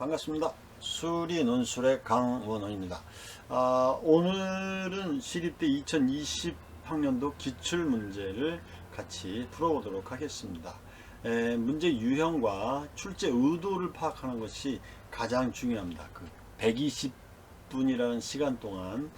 반갑습니다. 수리 논술의 강원호입니다. 오늘은 시립대 2020학년도 기출문제를 같이 풀어보도록 하겠습니다. 문제 유형과 출제 의도를 파악하는 것이 가장 중요합니다. 그 120분이라는 시간 동안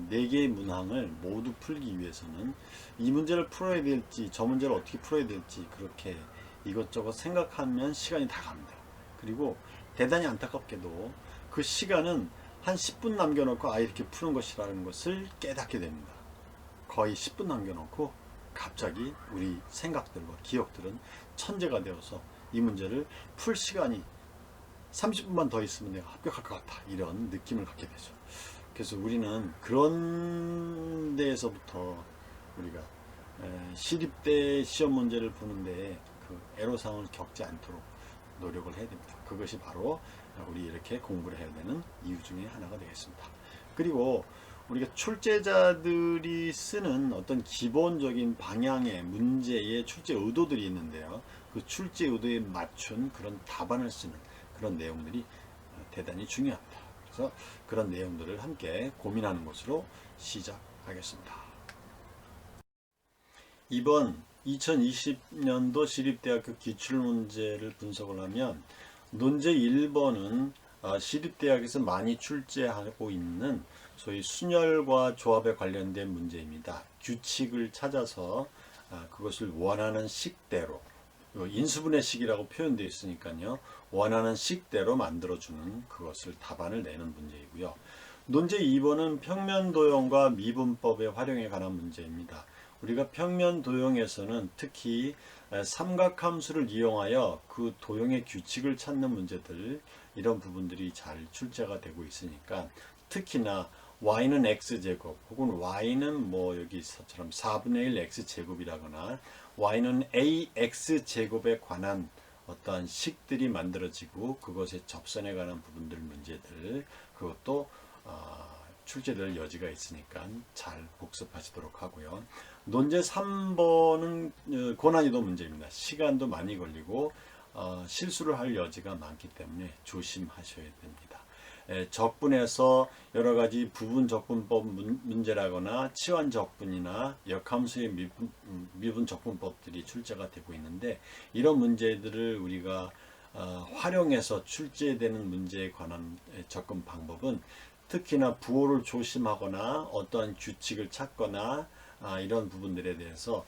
4개의 문항을 모두 풀기 위해서는 이 문제를 풀어야 될지 저 문제를 어떻게 풀어야 될지 그렇게 이것저것 생각하면 시간이 다 갑니다. 그리고 대단히 안타깝게도 그 시간은 한 10분 남겨놓고 이렇게 푸는 것이라는 것을 깨닫게 됩니다. 거의 10분 남겨놓고 갑자기 우리 생각들과 기억들은 천재가 되어서 이 문제를 풀 시간이 30분만 더 있으면 내가 합격할 것 같아, 이런 느낌을 갖게 되죠. 그래서 우리는 그런 데에서부터 우리가 시립대 시험 문제를 푸는데 그 애로사항을 겪지 않도록 노력을 해야 됩니다. 그것이 바로 우리 이렇게 공부를 해야 되는 이유 중에 하나가 되겠습니다. 그리고 우리가 출제자들이 쓰는 어떤 기본적인 방향의 문제의 출제 의도들이 있는데요. 그 출제 의도에 맞춘 그런 답안을 쓰는 그런 내용들이 대단히 중요합니다. 그래서 그런 내용들을 함께 고민하는 것으로 시작하겠습니다. 이번 2020년도 시립대학교 기출문제를 분석을 하면 논제 1번은 시립대학에서 많이 출제하고 있는 소위 순열과 조합에 관련된 문제입니다. 규칙을 찾아서 그것을 원하는 식대로, 인수분해 식이라고 표현되어 있으니까요, 원하는 식대로 만들어주는 그것을 답안을 내는 문제이고요. 논제 2번은 평면도형과 미분법의 활용에 관한 문제입니다. 우리가 평면도형에서는 특히 삼각함수를 이용하여 그 도형의 규칙을 찾는 문제들, 이런 부분들이 잘 출제가 되고 있으니까 특히나 y는 x제곱 혹은 y는 뭐 여기서처럼 4분의 1 x제곱이라거나 y는 ax제곱에 관한 어떠한 식들이 만들어지고 그것의 접선에 관한 부분들 문제들, 그것도 출제될 여지가 있으니까 잘 복습하시도록 하고요. 논제 3번은 고난이도 문제입니다. 시간도 많이 걸리고 실수를 할 여지가 많기 때문에 조심하셔야 됩니다. 적분에서 여러 가지 부분 적분법 문제라거나 치환 적분이나 역함수의 미분 적분법들이 출제가 되고 있는데, 이런 문제들을 우리가 활용해서 출제되는 문제에 관한 접근 방법은 특히나 부호를 조심하거나 어떠한 규칙을 찾거나 이런 부분들에 대해서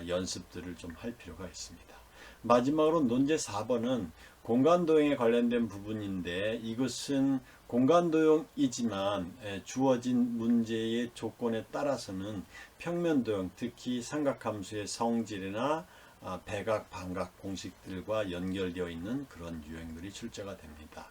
연습들을 좀 할 필요가 있습니다. 마지막으로 논제 4번은 공간도형에 관련된 부분인데, 이것은 공간도형이지만 주어진 문제의 조건에 따라서는 평면도형, 특히 삼각함수의 성질이나 배각, 반각 공식들과 연결되어 있는 그런 유형들이 출제가 됩니다.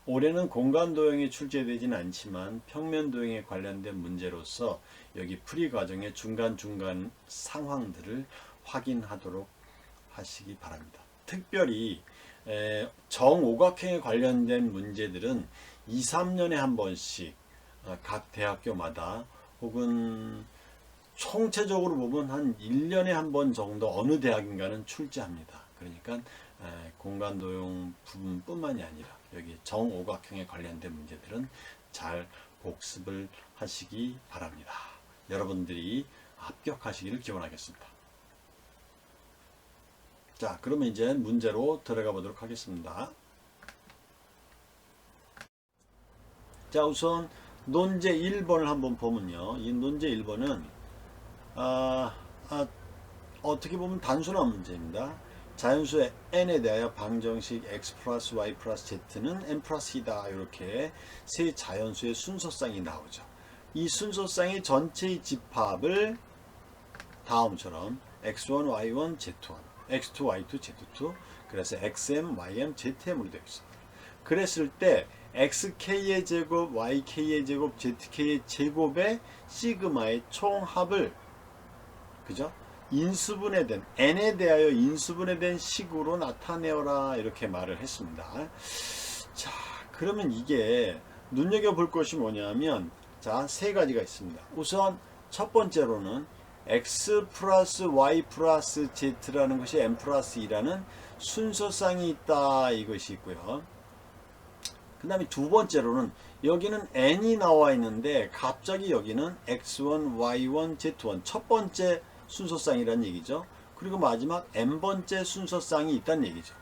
올해는 공간도형이 출제되지는 않지만 평면도형에 관련된 문제로서 여기 풀이 과정의 중간중간 상황들을 확인하도록 하시기 바랍니다. 특별히 정오각형에 관련된 문제들은 2, 3년에 한 번씩 각 대학교마다 혹은 총체적으로 보면 한 1년에 한 번 정도 어느 대학인가는 출제합니다. 그러니까 공간도형 부분뿐만이 아니라 여기 정오각형에 관련된 문제들은 잘 복습을 하시기 바랍니다. 여러분들이 합격하시기를 기원하겠습니다. 자, 그러면 이제 문제로 들어가 보도록 하겠습니다. 자, 우선 논제 1번을 한번 보면요. 이 논제 1번은 어떻게 보면 단순한 문제입니다. 자연수 n에 대하여 방정식 x 플러스 y 플러스 z는 n 플러스 이다, 이렇게 세 자연수의 순서쌍이 나오죠. 이 순서쌍의 전체의 집합을 다음처럼 x1, y1, z1, x2, y2, z2, 그래서 xm, ym, zm으로 되어 있습니다. 그랬을 때 xk의 제곱, yk의 제곱, zk의 제곱의 시그마의 총합을, 그죠? 인수분해된, n에 대하여 인수분해된 식으로 나타내어라, 이렇게 말을 했습니다. 자, 그러면 이게 눈여겨볼 것이 뭐냐면, 자, 세 가지가 있습니다. 우선 첫 번째로는 x 플러스 y 플러스 z라는 것이 n 플러스 2라는 순서쌍이 있다, 이것이 있고요. 그 다음에 두 번째로는 여기는 n이 나와 있는데 갑자기 여기는 x1, y1, z1 첫 번째 순서쌍이라는 얘기죠. 그리고 마지막 n번째 순서쌍이 있다는 얘기죠.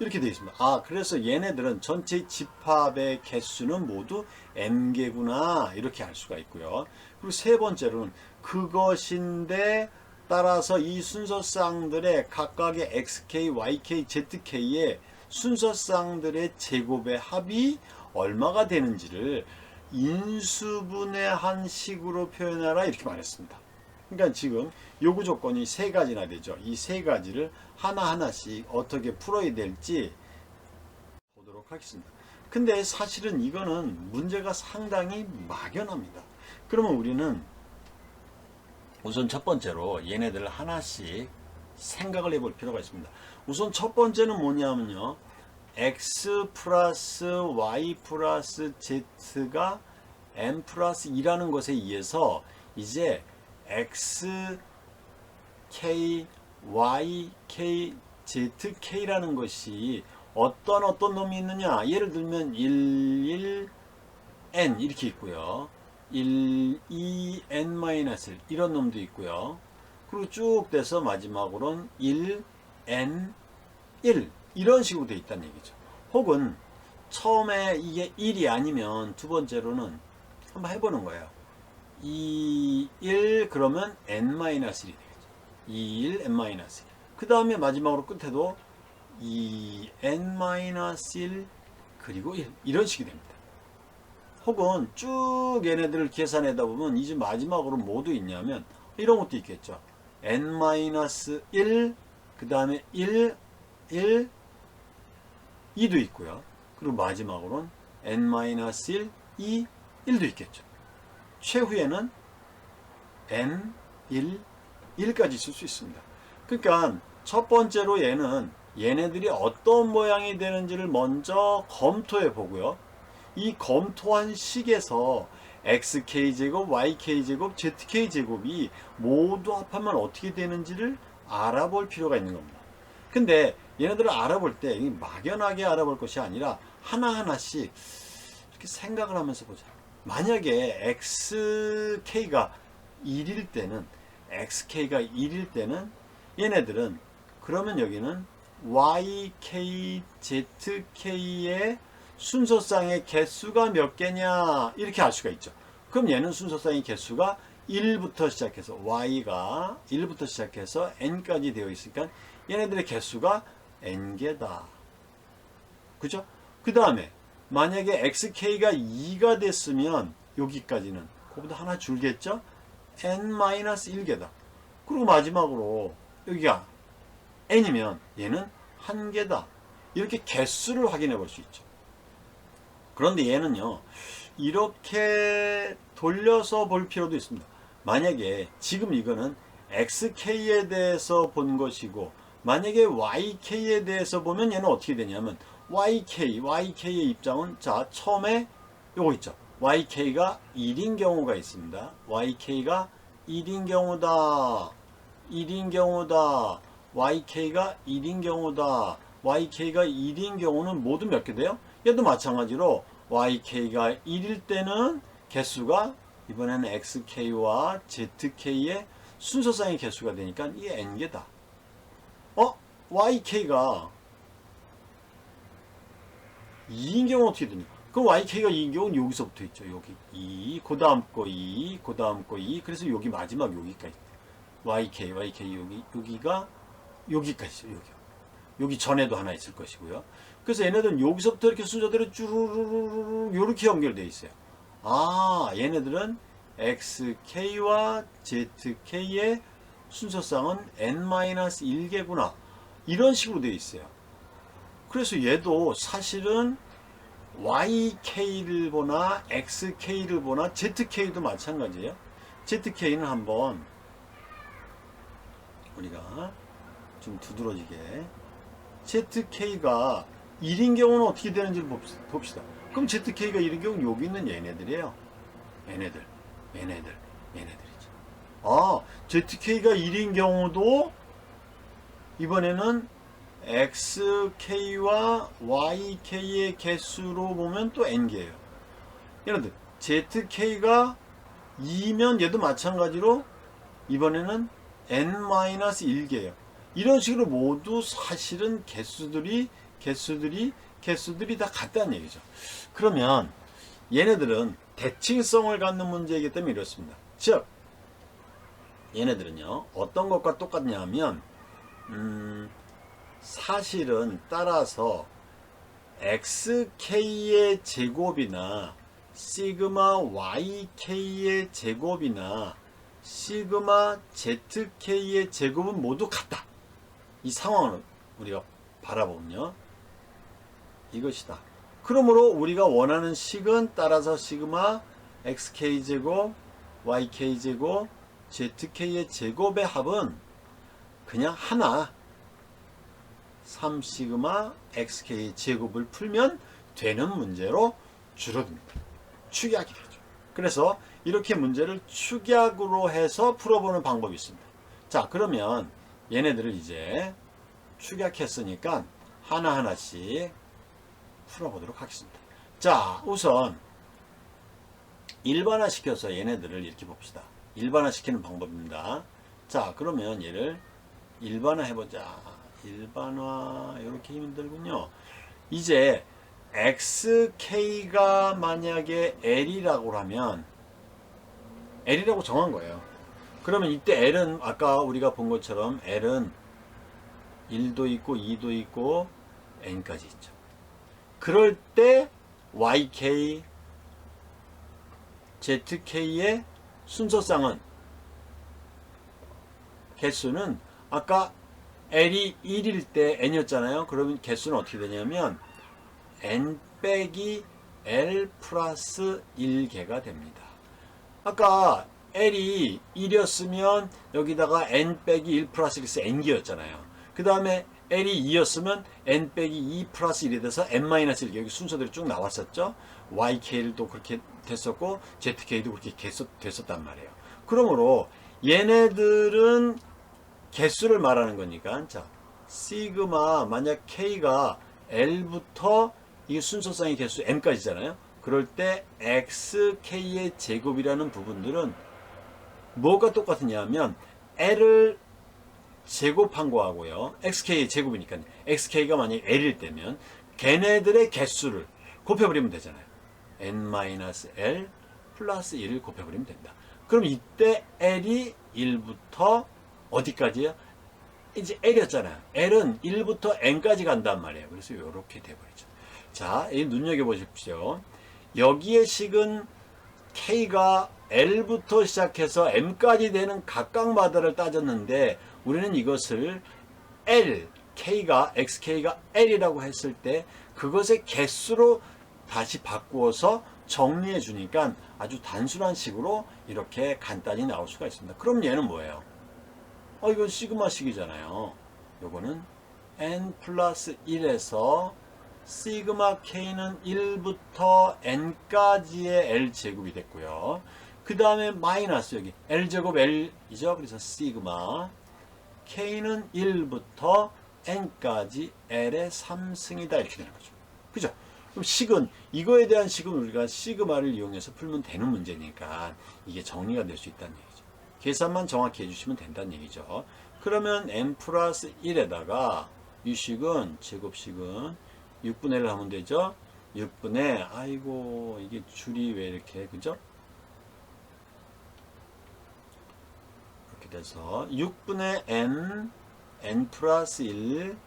이렇게 되어 있습니다. 아, 그래서 얘네들은 전체 집합의 개수는 모두 n개구나 이렇게 알 수가 있고요. 그리고 세 번째로는 그것인데 따라서 이 순서쌍들의 각각의 xk, yk, zk의 순서쌍들의 제곱의 합이 얼마가 되는지를 인수분해한 식으로 표현하라 이렇게 말했습니다. 그러니까 지금 요구 조건이 세 가지나 되죠. 이 세 가지를 하나하나씩 어떻게 풀어야 될지 보도록 하겠습니다. 근데 사실은 이거는 문제가 상당히 막연합니다. 그러면 우리는 우선 첫 번째로 얘네들을 하나씩 생각을 해볼 필요가 있습니다. 우선 첫 번째는 뭐냐면요. x 플러스 y 플러스 z가 n 플러스 2라는 것에 의해서 이제 x, k, y, k, z, k라는 것이 어떤 놈이 있느냐. 예를 들면 1, n 이렇게 있고요. 1, 2, n-1 이런 놈도 있고요. 그리고 쭉 돼서 마지막으로는 1, n, 1 이런 식으로 되어 있다는 얘기죠. 혹은 처음에 이게 1이 아니면 두 번째로는 한번 해보는 거예요. 2, 1 그러면 n-1이 되겠죠. 2, 1, n-1. 그 다음에 마지막으로 끝에도 2, n-1 그리고 1 이런 식이 됩니다. 혹은 쭉 얘네들을 계산하다 보면 이제 마지막으로 뭐도 있냐면 이런 것도 있겠죠. n-1 그 다음에 1, 1, 2도 있고요. 그리고 마지막으로는 n-1, 2, 1도 있겠죠. 최후에는 n, 1, 1까지 있을 수 있습니다. 그러니까 첫 번째로 얘네들이 어떤 모양이 되는지를 먼저 검토해 보고요. 이 검토한 식에서 xk제곱, yk제곱, zk제곱이 모두 합하면 어떻게 되는지를 알아볼 필요가 있는 겁니다. 근데 얘네들을 알아볼 때 막연하게 알아볼 것이 아니라 하나하나씩 이렇게 생각을 하면서 보자. 만약에 xk가 1일 때는 얘네들은 그러면 여기는 yk, zk의 순서쌍의 개수가 몇 개냐 이렇게 알 수가 있죠. 그럼 얘는 순서쌍의 개수가 1부터 시작해서 y가 1부터 시작해서 n까지 되어 있으니까 얘네들의 개수가 n개다. 그죠? 그 다음에 만약에 xk가 2가 됐으면 여기까지는 그거보다 하나 줄겠죠? n-1개다. 그리고 마지막으로 여기가 n이면 얘는 1개다. 이렇게 개수를 확인해 볼 수 있죠. 그런데 얘는요, 이렇게 돌려서 볼 필요도 있습니다. 만약에 지금 이거는 xk에 대해서 본 것이고, 만약에 yk에 대해서 보면 얘는 어떻게 되냐면, yk의 입장은, 자, 처음에 요거 있죠. yk가 1인 경우가 있습니다. yk가 1인 경우다. 1인 경우다. yk가 1인 경우다. yk가 1인 경우는 모두 몇 개 돼요? 얘도 마찬가지로 YK가 1일 때는 개수가 이번에는 XK와 ZK의 순서상의 개수가 되니까 이게 N개다. YK가 2인 경우 어떻게 됩니까? 그럼 YK가 2인 경우는 여기서부터 있죠. 여기 2, 그 다음 거 2, 그 다음 거 2, 그래서 여기 마지막 여기까지. YK 여기가 여기까지 있어요. 여기 전에도 하나 있을 것이고요. 그래서 얘네들은 여기서부터 이렇게 순서대로 쭈루루루루 이렇게 연결되어 있어요. 아, 얘네들은 XK와 ZK의 순서쌍은 n-1개구나. 이런 식으로 되어 있어요. 그래서 얘도 사실은 YK를 보나 XK를 보나 ZK도 마찬가지예요. ZK는 한번 우리가 좀 두드러지게 ZK가 1인 경우는 어떻게 되는지를 봅시다. 그럼 ZK가 1인 경우는 여기 있는 얘네들이에요. 얘네들이죠. 아, ZK가 1인 경우도 이번에는 xk와 yk의 개수로 보면 또 n개예요. 예를 들어 zk가 2면 얘도 마찬가지로 이번에는 n-1개예요. 이런 식으로 모두 사실은 개수들이 다 같다는 얘기죠. 그러면 얘네들은 대칭성을 갖는 문제이기 때문에 이렇습니다. 즉 얘네들은요 어떤 것과 똑같냐 하면 사실은 따라서 xk의 제곱이나 시그마 yk의 제곱이나 시그마 zk의 제곱은 모두 같다. 이 상황을 우리가 바라보면요 이것이다. 그러므로 우리가 원하는 식은 따라서 시그마 xk제곱 yk제곱 zk의 제곱의 합은 그냥 하나 3시그마 xk의 제곱을 풀면 되는 문제로 줄어듭니다. 축약이 되죠. 그래서 이렇게 문제를 축약으로 해서 풀어보는 방법이 있습니다. 자, 그러면 얘네들을 이제 축약했으니까 하나하나씩 풀어보도록 하겠습니다. 자, 우선 일반화시켜서 얘네들을 이렇게 봅시다. 일반화시키는 방법입니다. 자, 그러면 얘를 일반화 해보자. 일반화 이렇게 힘이 들군요. 이제 xk가 만약에 l이라고 하면 l이라고 정한 거예요. 그러면 이때 l은 아까 우리가 본 것처럼 l은 1도 있고 2도 있고 n까지 있죠. 그럴 때 yk, zk의 순서상은 개수는 아까 l이 1일 때 n이었잖아요. 그러면 개수는 어떻게 되냐면 n 빼기 l 플러스 1개가 됩니다. 아까 l이 1이었으면 여기다가 n 빼기 1 플러스 1에서 n개였잖아요. 그 다음에 l이 2였으면 n 빼기 2 플러스 1이 돼서 n-1개 여기 순서들이 쭉 나왔었죠. yk도 그렇게 됐었고 zk도 그렇게 됐었단 말이에요. 그러므로 얘네들은 개수를 말하는 거니까 자 시그마 만약 k가 l부터 이 순서상의 개수 n까지잖아요. 그럴 때 xk의 제곱이라는 부분들은 뭐가 똑같으냐 하면 l을 제곱한 거하고요. xk의 제곱이니까 xk가 만약 l일 때면 걔네들의 개수를 곱해버리면 되잖아요. n-l 플러스 1을 곱해버리면 된다. 그럼 이때 l이 1부터 어디까지요? 이제 l이었잖아요. l은 1부터 n까지 간단 말이에요. 그래서 이렇게 돼버리죠. 자, 이 눈여겨보십시오. 여기의 식은 k가 l부터 시작해서 m까지 되는 각각마다를 따졌는데 우리는 이것을 l, k가 xk가 l이라고 했을 때 그것의 개수로 다시 바꾸어서 정리해 주니까 아주 단순한 식으로 이렇게 간단히 나올 수가 있습니다. 그럼 얘는 뭐예요? 이건 시그마식이잖아요. 요거는 n 플러스 1에서 시그마 k는 1부터 n까지의 l제곱이 됐고요. 그 다음에 마이너스 여기 l제곱 l이죠. 그래서 시그마 k는 1부터 n까지 l의 3승이다 이렇게 되는 거죠. 그죠? 그럼 식은 이거에 대한 식은 우리가 시그마를 이용해서 풀면 되는 문제니까 이게 정리가 될 수 있다는 얘기죠. 계산만 정확히 해주시면 된다는 얘기죠. 그러면 n 플러스 1에다가 이 식은 제곱식은 6분의 1을 하면 되죠. 6분의 아이고 이게 줄이 왜 이렇게 그죠? 이렇게 돼서 6분의 n 플러스 1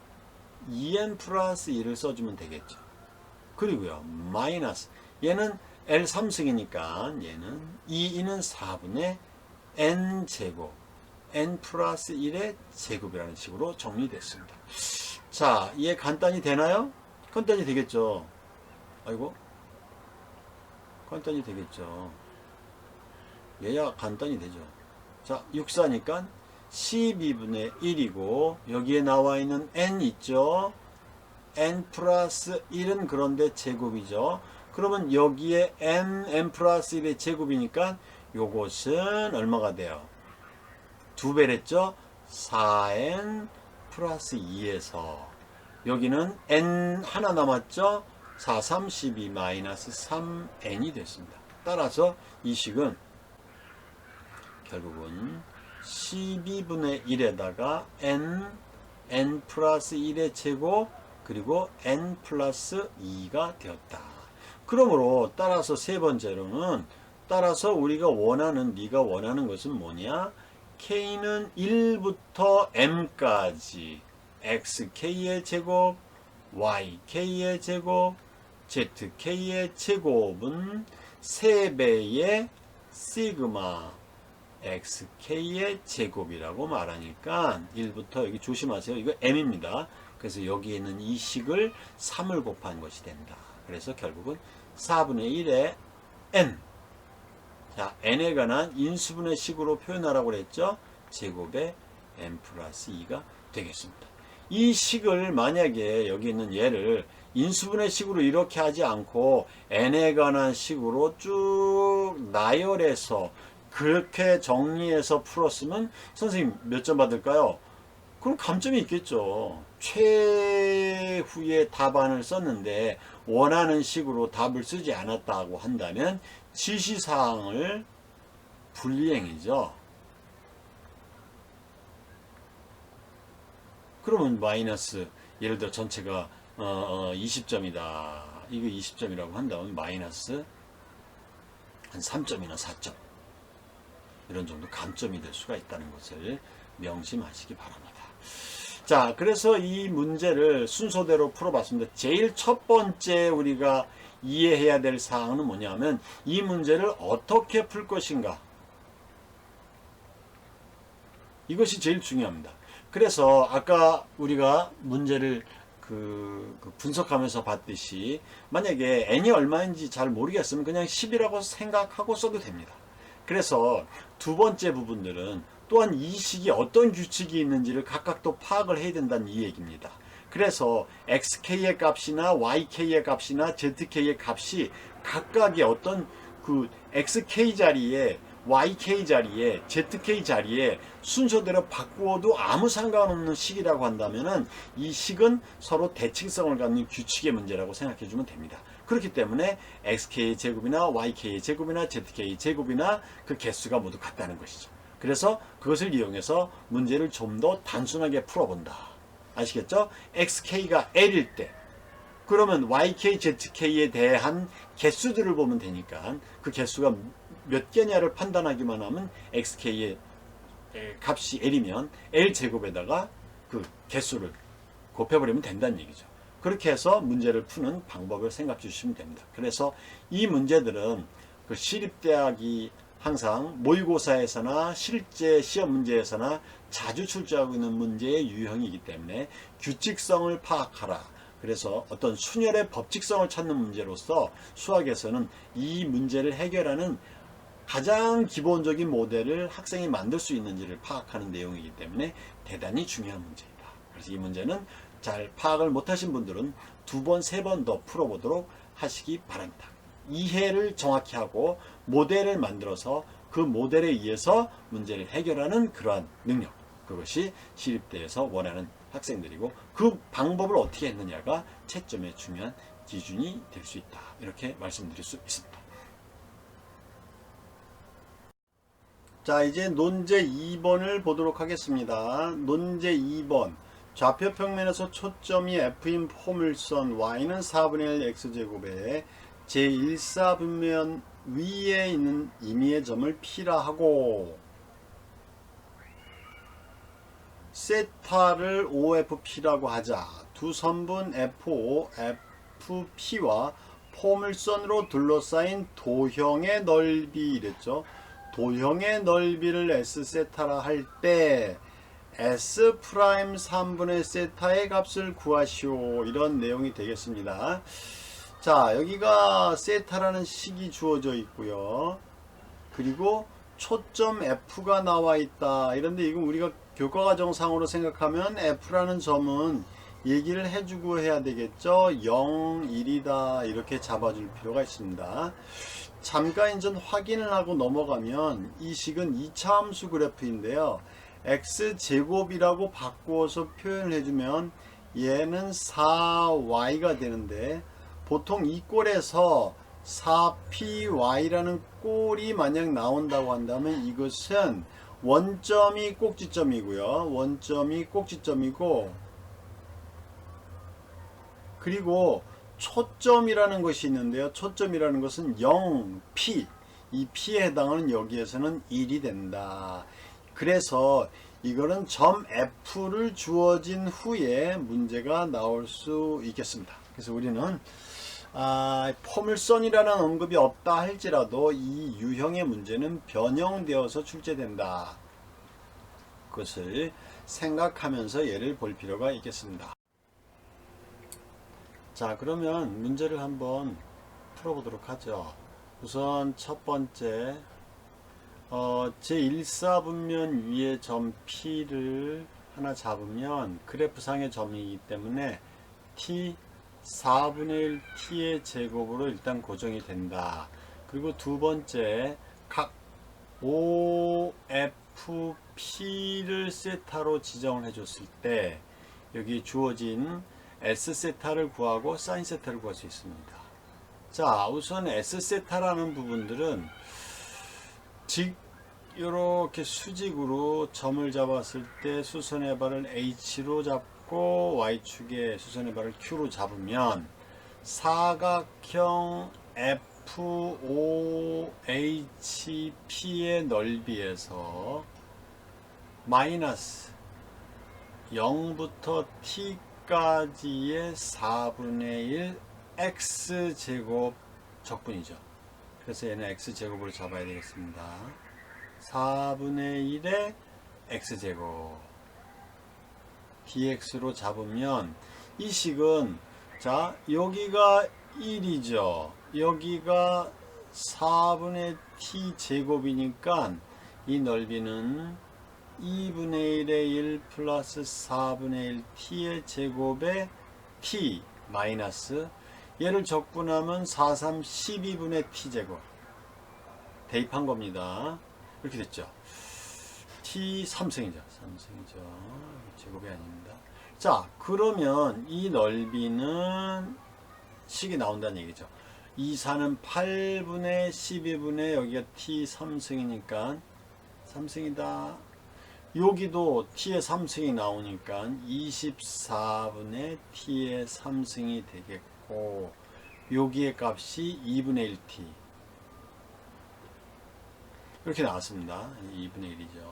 2n 플러스 1을 써주면 되겠죠. 그리고요 마이너스 얘는 L 3승이니까 얘는 2는 4분의 n제곱 n 플러스 1의 제곱이라는 식으로 정리됐습니다. 자, 이해 간단히 되나요? 간단히 되겠죠. 아이고 간단히 되겠죠. 얘야 간단히 되죠. 자, 6사니까 12분의 1이고 여기에 나와 있는 n 있죠. n 플러스 1은 그런데 제곱이죠. 그러면 여기에 n 플러스 1의 제곱이니까 요것은 얼마가 돼요? 2배랬죠? 4n 플러스 2에서 여기는 n 하나 남았죠. 4, 3, 12 마이너스 3n이 됐습니다. 따라서 이 식은 결국은 12분의 1에다가 n 플러스 1의 제곱 그리고 n 플러스 2가 되었다. 그러므로 따라서 세 번째로는 따라서 우리가 원하는 네가 원하는 것은 뭐냐? k는 1부터 m까지 xk의 제곱, yk의 제곱, zk의 제곱은 3배의 시그마 xk의 제곱이라고 말하니까 1부터 여기 조심하세요. 이거 m입니다. 그래서 여기에 있는 이 식을 3을 곱한 것이 된다. 그래서 결국은 4분의 1의 n. 자, n에 관한 인수분해 식으로 표현하라고 그랬죠. 제곱의 n 플러스 2가 되겠습니다. 이 식을 만약에 여기 있는 얘를 인수분해 식으로 이렇게 하지 않고 n에 관한 식으로 쭉 나열해서 그렇게 정리해서 풀었으면 선생님 몇 점 받을까요? 그럼 감점이 있겠죠. 최후의 답안을 썼는데 원하는 식으로 답을 쓰지 않았다고 한다면 지시사항을 불이행이죠. 그러면 마이너스 예를 들어 전체가 20점이다. 이거 20점이라고 한다면 마이너스 한 3점이나 4점 이런 정도 감점이 될 수가 있다는 것을 명심하시기 바랍니다. 자, 그래서 이 문제를 순서대로 풀어봤습니다. 제일 첫 번째 우리가 이해해야 될 사항은 뭐냐면 이 문제를 어떻게 풀 것인가. 이것이 제일 중요합니다. 그래서 아까 우리가 문제를 분석하면서 봤듯이 만약에 n이 얼마인지 잘 모르겠으면 그냥 10이라고 생각하고 써도 됩니다. 그래서 두 번째 부분들은 또한 이 식이 어떤 규칙이 있는지를 각각 또 파악을 해야 된다는 이 얘기입니다. 그래서 xk의 값이나 yk의 값이나 zk의 값이 각각의 어떤 그 xk 자리에 YK 자리에 ZK 자리에 순서대로 바꾸어도 아무 상관없는 식이라고 한다면은 이 식은 서로 대칭성을 갖는 규칙의 문제라고 생각해 주면 됩니다. 그렇기 때문에 XK의 제곱이나 YK의 제곱이나 ZK의 제곱이나 그 개수가 모두 같다는 것이죠. 그래서 그것을 이용해서 문제를 좀 더 단순하게 풀어본다. 아시겠죠? XK가 L일 때 그러면 YK, ZK에 대한 개수들을 보면 되니까 그 개수가 몇 개냐를 판단하기만 하면 XK의 값이 L이면 L제곱에다가 그 개수를 곱해버리면 된다는 얘기죠. 그렇게 해서 문제를 푸는 방법을 생각해 주시면 됩니다. 그래서 이 문제들은 그 시립대학이 항상 모의고사에서나 실제 시험 문제에서나 자주 출제하고 있는 문제의 유형이기 때문에 규칙성을 파악하라. 그래서 어떤 순열의 법칙성을 찾는 문제로서 수학에서는 이 문제를 해결하는 가장 기본적인 모델을 학생이 만들 수 있는지를 파악하는 내용이기 때문에 대단히 중요한 문제이다. 그래서 이 문제는 잘 파악을 못하신 분들은 두 번, 세 번 더 풀어보도록 하시기 바랍니다. 이해를 정확히 하고 모델을 만들어서 그 모델에 의해서 문제를 해결하는 그러한 능력, 그것이 시립대에서 원하는 학생들이고 그 방법을 어떻게 했느냐가 채점의 중요한 기준이 될 수 있다. 이렇게 말씀드릴 수 있습니다. 자, 이제 논제 2번을 보도록 하겠습니다. 논제 2번. 좌표 평면에서 초점이 F인 포물선 Y는 4분의 1 X제곱에 제1사분면 위에 있는 임의의 점을 P라 하고 세타를 OFP라고 하자. 두 선분 FO, FP와 포물선으로 둘러싸인 도형의 넓이 이랬죠. 도형의 넓이를 S 세타라 할 때 S 프라임 3분의 세타의 값을 구하시오. 이런 내용이 되겠습니다. 자, 여기가 세타라는 식이 주어져 있고요. 그리고 초점 F가 나와 있다. 이런데 이건 우리가 교과과정상으로 생각하면 F라는 점은 얘기를 해주고 해야 되겠죠. 0, 1이다. 이렇게 잡아줄 필요가 있습니다. 잠깐 전 확인을 하고 넘어가면 이 식은 2차 함수 그래프인데요. X제곱이라고 바꾸어서 표현을 해주면 얘는 4y가 되는데, 보통 이 꼴에서 4py라는 꼴이 만약 나온다고 한다면 이것은 원점이 꼭지점이고요. 원점이 꼭지점이고, 그리고 초점이라는 것이 있는데요. 초점이라는 것은 0, p. 이 p에 해당하는 여기에서는 1이 된다. 그래서 이거는 점 F를 주어진 후에 문제가 나올 수 있겠습니다. 그래서 우리는 포물선이라는 언급이 없다 할지라도 이 유형의 문제는 변형되어서 출제된다. 그것을 생각하면서 얘를 볼 필요가 있겠습니다. 자, 그러면 문제를 한번 풀어보도록 하죠. 우선 첫 번째, 제1사분면 위에 점 P를 하나 잡으면 그래프상의 점이기 때문에 T 4분의 1 T의 제곱으로 일단 고정이 된다. 그리고 두 번째, 각 OFP를 세타로 지정을 해줬을 때 여기 주어진 S세타를 구하고 사인세타를 구할 수 있습니다. 자, 우선 S세타라는 부분들은 이렇게 수직으로 점을 잡았을 때 수선의 발을 H로 잡고 Y축에 수선의 발을 Q로 잡으면 사각형 FOHP의 넓이에서 마이너스 0부터 T까지의 4분의 1 X제곱 적분이죠. 그래서 얘는 X제곱으로 잡아야 되겠습니다. 4분의 1의 X제곱 dx로 잡으면 이 식은, 자, 여기가 1이죠. 여기가 4분의 T제곱이니까 이 넓이는 2분의 1의 1 플러스 4분의 1 T의 제곱에 T 마이너스, 얘를 적분하면 4, 3, 12분의 T제곱 대입한 겁니다. 이렇게 됐죠. T 3승이죠. 3승이죠. 제곱이 아닙니다. 자, 그러면 이 넓이는 식이 나온다는 얘기죠. 2, 4는 8분의 12분의 여기가 T 3승이니까 3승이다. 여기도 T의 3승이 나오니까 24분의 T의 3승이 되겠고, 여기의 값이 2분의 1T. 이렇게 나왔습니다. 2분의 1이죠.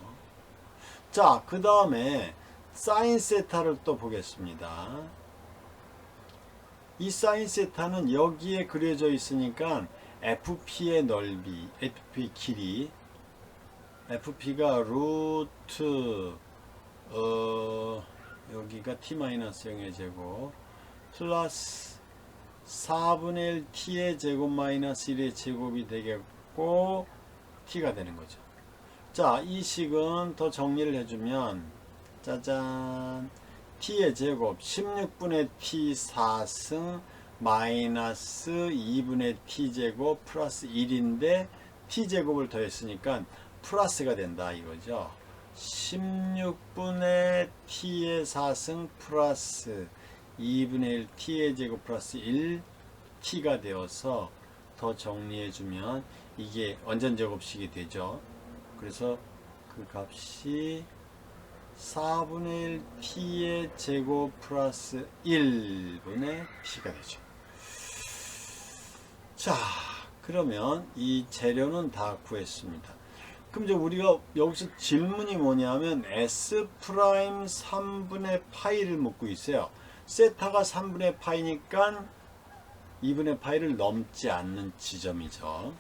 자, 그 다음에 사인 세타를 또 보겠습니다. 이 사인 세타는 여기에 그려져 있으니까 FP의 넓이, FP 길이, FP가 루트 여기가 T-0의 제곱 플러스 4분의 1 T의 제곱 마이너스 1의 제곱이 되겠고 T가 되는 거죠. 자, 이 식은 더 정리를 해주면, 짜잔, T의 제곱 16분의 T 4승 마이너스 2분의 T제곱 플러스 1인데 T제곱을 더했으니까 플러스가 된다 이거죠. 16분의 T의 4승 플러스 2분의 1 T의 제곱 플러스 1 T가 되어서 더 정리해주면 이게 원전제곱식이 되죠. 그래서 그 값이 4분의 1 T의 제곱 플러스 1분의 T가 되죠. 자, 그러면 이 재료는 다 구했습니다. 그럼 이제 우리가 여기서 질문이 뭐냐면 S 프라임 3분의 파이를 묻고 있어요. 세타가 3분의 파이니까 2분의 파이를 넘지 않는 지점이죠.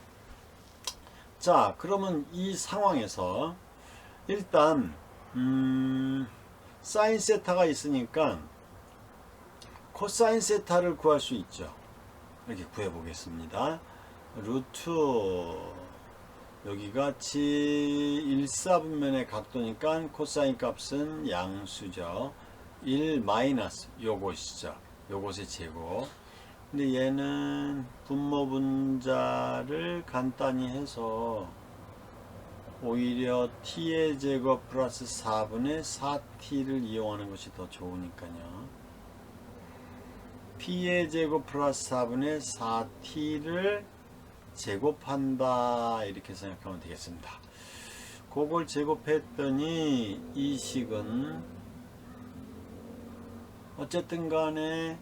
자, 그러면 이 상황에서 일단 사인 세타가 있으니까 코사인 세타를 구할 수 있죠. 이렇게 구해 보겠습니다. 루트, 여기가 지1사분면의 각도니까 코사인 값은 양수죠. 1 마이너스 요것이죠. 요것의 제곱. 근데 얘는 분모 분자를 간단히 해서 오히려 t의 제곱 플러스 4분의 4t를 이용하는 것이 더 좋으니까요. P의 제곱 플러스 4분의 4T를 제곱한다. 이렇게 생각하면 되겠습니다. 그걸 제곱했더니 이 식은 어쨌든 간에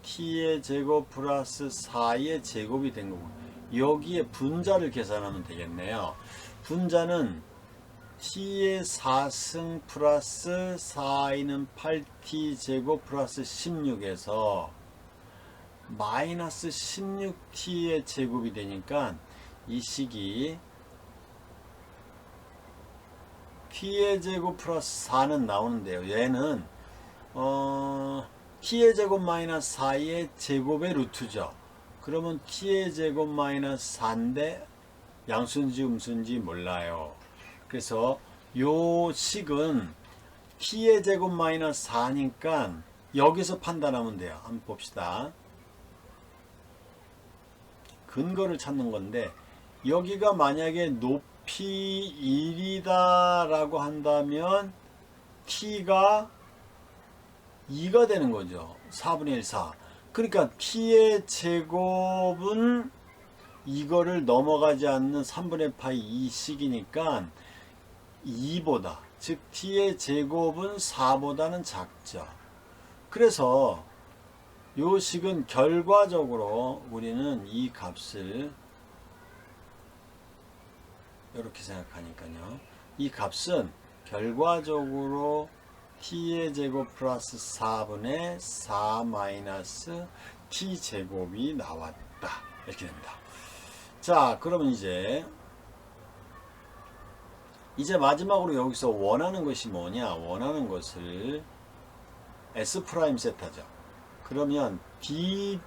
T의 제곱 플러스 4의 제곱이 된 거고, 여기에 분자를 계산하면 되겠네요. 분자는 T의 4승 플러스 4I는 8T 제곱 플러스 16에서 마이너스 16T의 제곱이 되니까 이 식이 T의 제곱 플러스 4는 나오는데요. 얘는 T의 제곱 마이너스 4의 제곱의 루트죠. 그러면 T의 제곱 마이너스 4인데 양수인지 음수인지 몰라요. 그래서 요 식은 T의 제곱 마이너스 4니까 여기서 판단하면 돼요. 한번 봅시다. 근거를 찾는 건데, 여기가 만약에 높이 1이다 라고 한다면 T가 2가 되는 거죠. 4분의 1, 4. 그러니까 T의 제곱은 이거를 넘어가지 않는 3분의 파이 2식이니까 2보다, 즉 T의 제곱은 4보다는 작죠. 그래서 요 식은 결과적으로 우리는 이 값을 이렇게 생각하니까요. 이 값은 결과적으로 T의 제곱 플러스 4분의 4 마이너스 T 제곱이 나왔다. 이렇게 됩니다. 자, 그러면 이제 마지막으로 여기서 원하는 것이 뭐냐? 원하는 것을 S 프라임 세타죠. 그러면 dt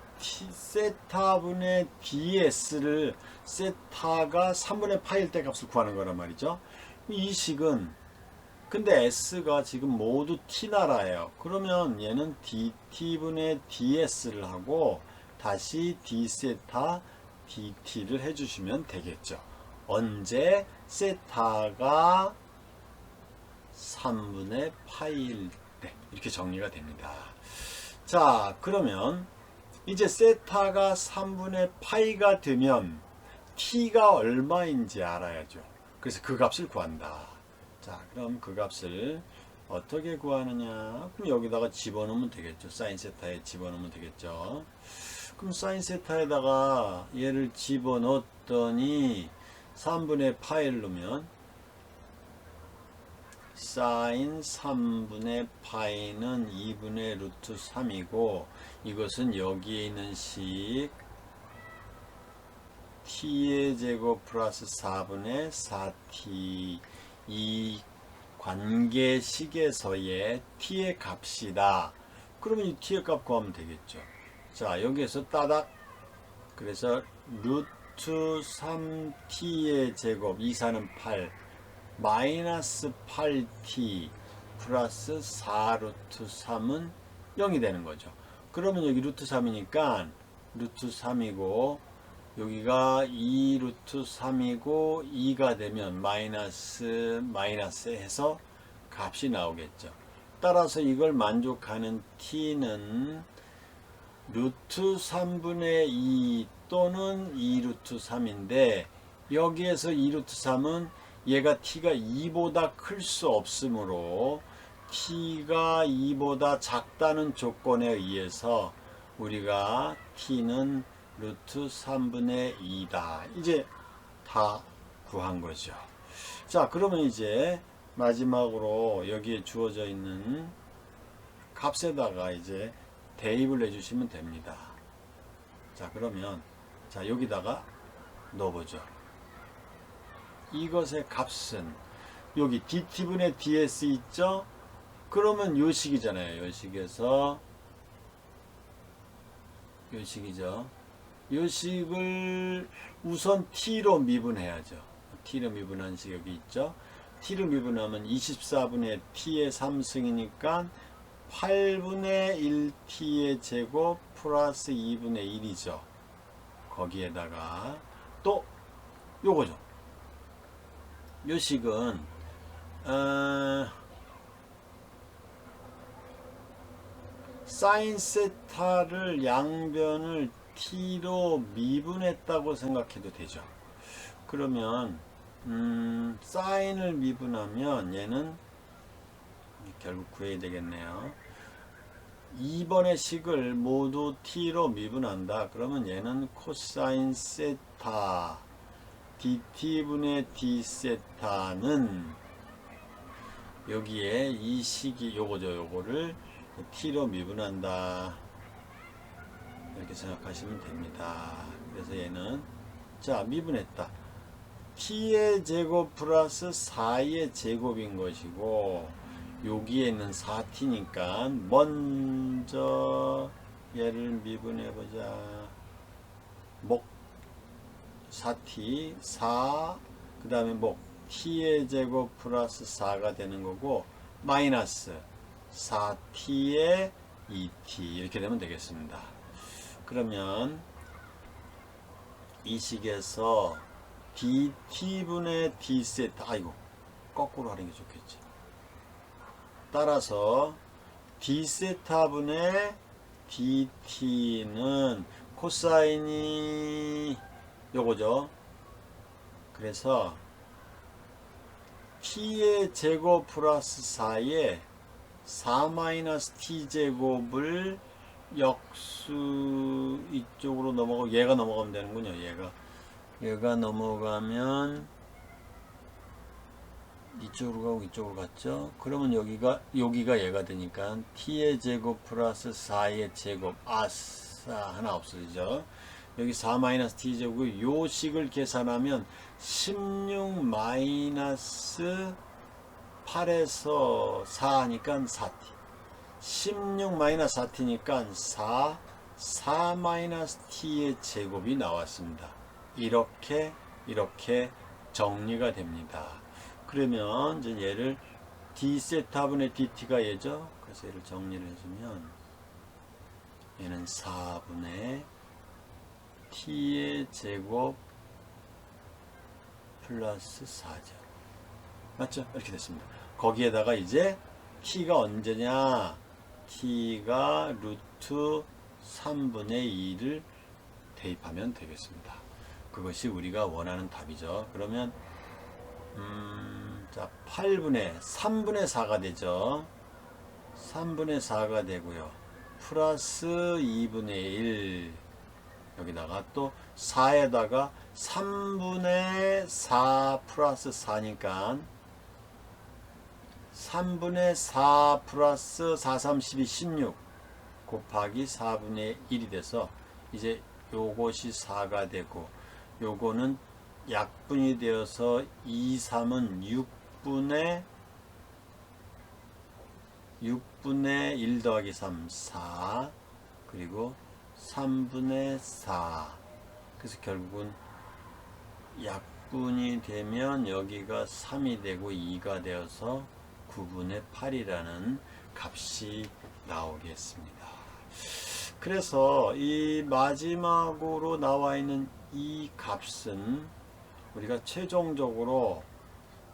세타분의 ds를 세타가 3분의 파일 때 값을 구하는 거란 말이죠. 이 식은 근데 s가 지금 모두 t나라예요. 그러면 얘는 dt분의 ds를 하고 다시 d세타 dt를 해주시면 되겠죠. 언제 세타가 3분의 파일 때 이렇게 정리가 됩니다. 자, 그러면 이제 세타가 3분의 파이가 되면 t가 얼마인지 알아야죠. 그래서 그 값을 구한다. 자, 그럼 그 값을 어떻게 구하느냐? 그럼 여기다가 집어넣으면 되겠죠. 사인 세타에 집어넣으면 되겠죠. 그럼 사인 세타에다가 얘를 집어넣었더니 3분의 파이를 넣으면 사인 3분의 파이는 2분의 루트 3이고, 이것은 여기에 있는 식 t의 제곱 플러스 4분의 4t, 이 관계식에서의 t의 값이다. 그러면 이 t의 값 구하면 되겠죠. 자, 여기에서 따닥, 그래서 루트 3t의 제곱, 2, 4는 8, 마이너스 8t 플러스 4루트 3은 0이 되는 거죠. 그러면 여기 루트 3이니까 루트 3이고, 여기가 2 루트 3이고 2가 되면 마이너스 해서 값이 나오겠죠. 따라서 이걸 만족하는 t는 루트 3분의 2 또는 2 루트 3인데, 여기에서 2 루트 3은 얘가 t가 2보다 클 수 없으므로 t가 2보다 작다는 조건에 의해서 우리가 t는 루트 3분의 2다. 이제 다 구한 거죠. 자, 그러면 이제 마지막으로 여기에 주어져 있는 값에다가 이제 대입을 해주시면 됩니다. 자, 그러면 자, 여기다가 넣어보죠. 이것의 값은 여기 dt분의 ds 있죠? 그러면 요 식이잖아요. 요 식에서 요 식이죠. 요 식을 우선 t로 미분해야죠. t로 미분한 식 여기 있죠. t로 미분하면 24분의 t의 3승이니까 8분의 1t의 제곱 플러스 2분의 1이죠. 거기에다가 또 요거죠. 요 식은 사인 세타를 양변을 t로 미분했다고 생각해도 되죠. 그러면 사인을 미분하면 얘는 결국 구해야 되겠네요. 2번의 식을 모두 t로 미분한다. 그러면 얘는 코사인 세타 dt분의 d세타는 여기에 이 식이 요거죠. 요거를 t로 미분한다. 이렇게 생각하시면 됩니다. 그래서 얘는 자 미분했다. t의 제곱 플러스 4의 제곱인 것이고 여기에 있는 4t니까 먼저 얘를 미분해 보자. 목 4t 4 그 다음에 목 t의 제곱 플러스 4가 되는 거고 마이너스 4t의 2t 이렇게 되면 되겠습니다. 그러면 이 식에서 dt분의 d세타 아이고 거꾸로 하는 게 좋겠지. 따라서 d세타분의 dt는 코사인이 요거죠. 그래서 t의 제곱 플러스 4에 4-t제곱을 역수 이쪽으로 넘어가고 얘가 넘어가면 되는군요. 얘가 넘어가면 이쪽으로 가고 이쪽으로 갔죠. 그러면 여기가 얘가 되니까 t의 제곱 플러스 4의 제곱 아싸 하나 없어지죠. 여기 4-t 제곱이 요 식을 계산하면 16 마이너스 8에서 4 하니까 4t 16 마이너스 4t니까 4 마이너스 t의 제곱이 나왔습니다. 이렇게 정리가 됩니다. 그러면 이제 얘를 d세타분의 dt가 얘죠. 그래서 얘를 정리를 해주면 얘는 4분의 t의 제곱 플러스 4죠. 맞죠? 이렇게 됐습니다. 거기에다가 이제 t가 언제냐? t가 루트 3분의 2를 대입하면 되겠습니다. 그것이 우리가 원하는 답이죠. 그러면 자 3분의 4가 되죠. 3분의 4가 되고요. 플러스 2분의 1 여기다가 또 4에다가 3분의 4 플러스 4니까 3분의 4 플러스 4, 3, 12, 16 곱하기 4분의 1이 돼서 이제 요것이 4가 되고 요거는 약분이 되어서 2, 3은 6분의 1 더하기 3, 4 그리고 3분의 4 그래서 결국은 약분이 되면 여기가 3이 되고 2가 되어서 9분의 8이라는 값이 나오겠습니다. 그래서 이 마지막으로 나와 있는 이 값은 우리가 최종적으로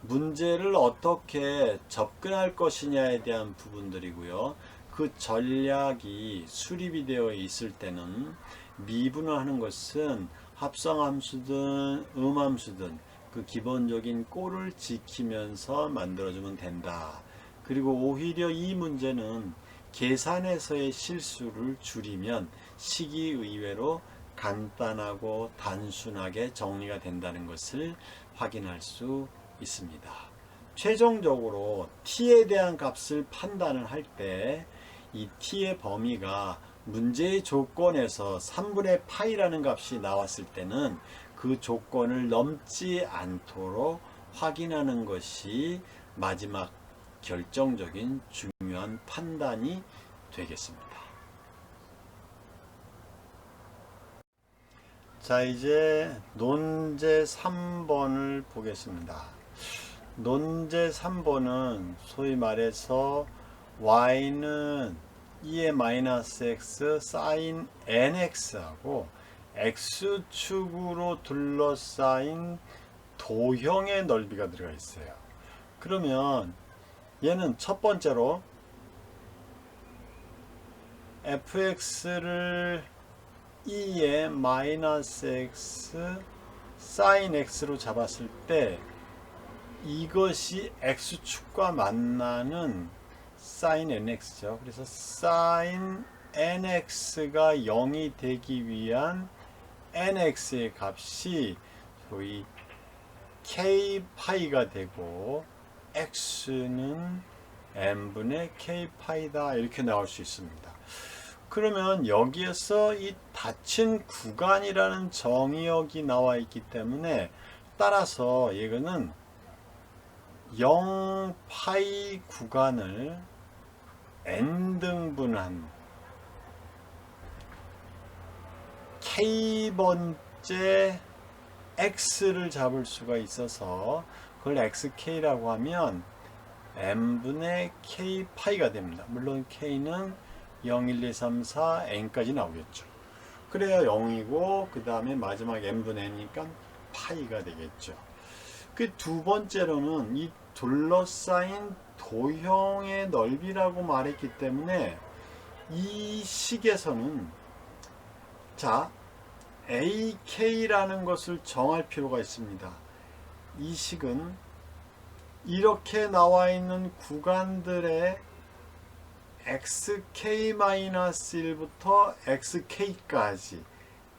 문제를 어떻게 접근할 것이냐에 대한 부분들이고요. 그 전략이 수립이 되어 있을 때는 미분을 하는 것은 합성함수든 음함수든 그 기본적인 꼴을 지키면서 만들어주면 된다. 그리고 오히려 이 문제는 계산에서의 실수를 줄이면 식이 의외로 간단하고 단순하게 정리가 된다는 것을 확인할 수 있습니다. 최종적으로 t에 대한 값을 판단을 할 때 이 t의 범위가 문제의 조건에서 3분의 파이라는 값이 나왔을 때는 그 조건을 넘지 않도록 확인하는 것이 마지막 결정적인 중요한 판단이 되겠습니다. 자, 이제 논제 3번을 보겠습니다. 논제 3번은 소위 말해서 y는 2의 마이너스 x 사인 nx하고 x축으로 둘러싸인 도형의 넓이가 들어가 있어요. 그러면 얘는 첫 번째로 fx를 2의 마이너스 x sin x로 잡았을 때 이것이 x축과 만나는 sin nx죠. 그래서 sin nx가 0이 되기 위한 nx의 값이 소위 k파이가 되고 x는 n분의 k파이다 이렇게 나올 수 있습니다. 그러면 여기에서 이 닫힌 구간이라는 정의역이 나와 있기 때문에 따라서 이거는 0파이 구간을 n등분한 k번째 x를 잡을 수가 있어서 그걸 xk라고 하면 n분의 k파이가 됩니다. 물론 k는 0, 1, 2, 3, 4, n까지 나오겠죠. 그래야 0이고 그 다음에 마지막 n분의 n이니까 파이가 되겠죠. 그 두 번째로는 이 둘러싸인 도형의 넓이라고 말했기 때문에 이 식에서는 자 ak라는 것을 정할 필요가 있습니다. 이 식은 이렇게 나와 있는 구간들의 xk-1부터 xk까지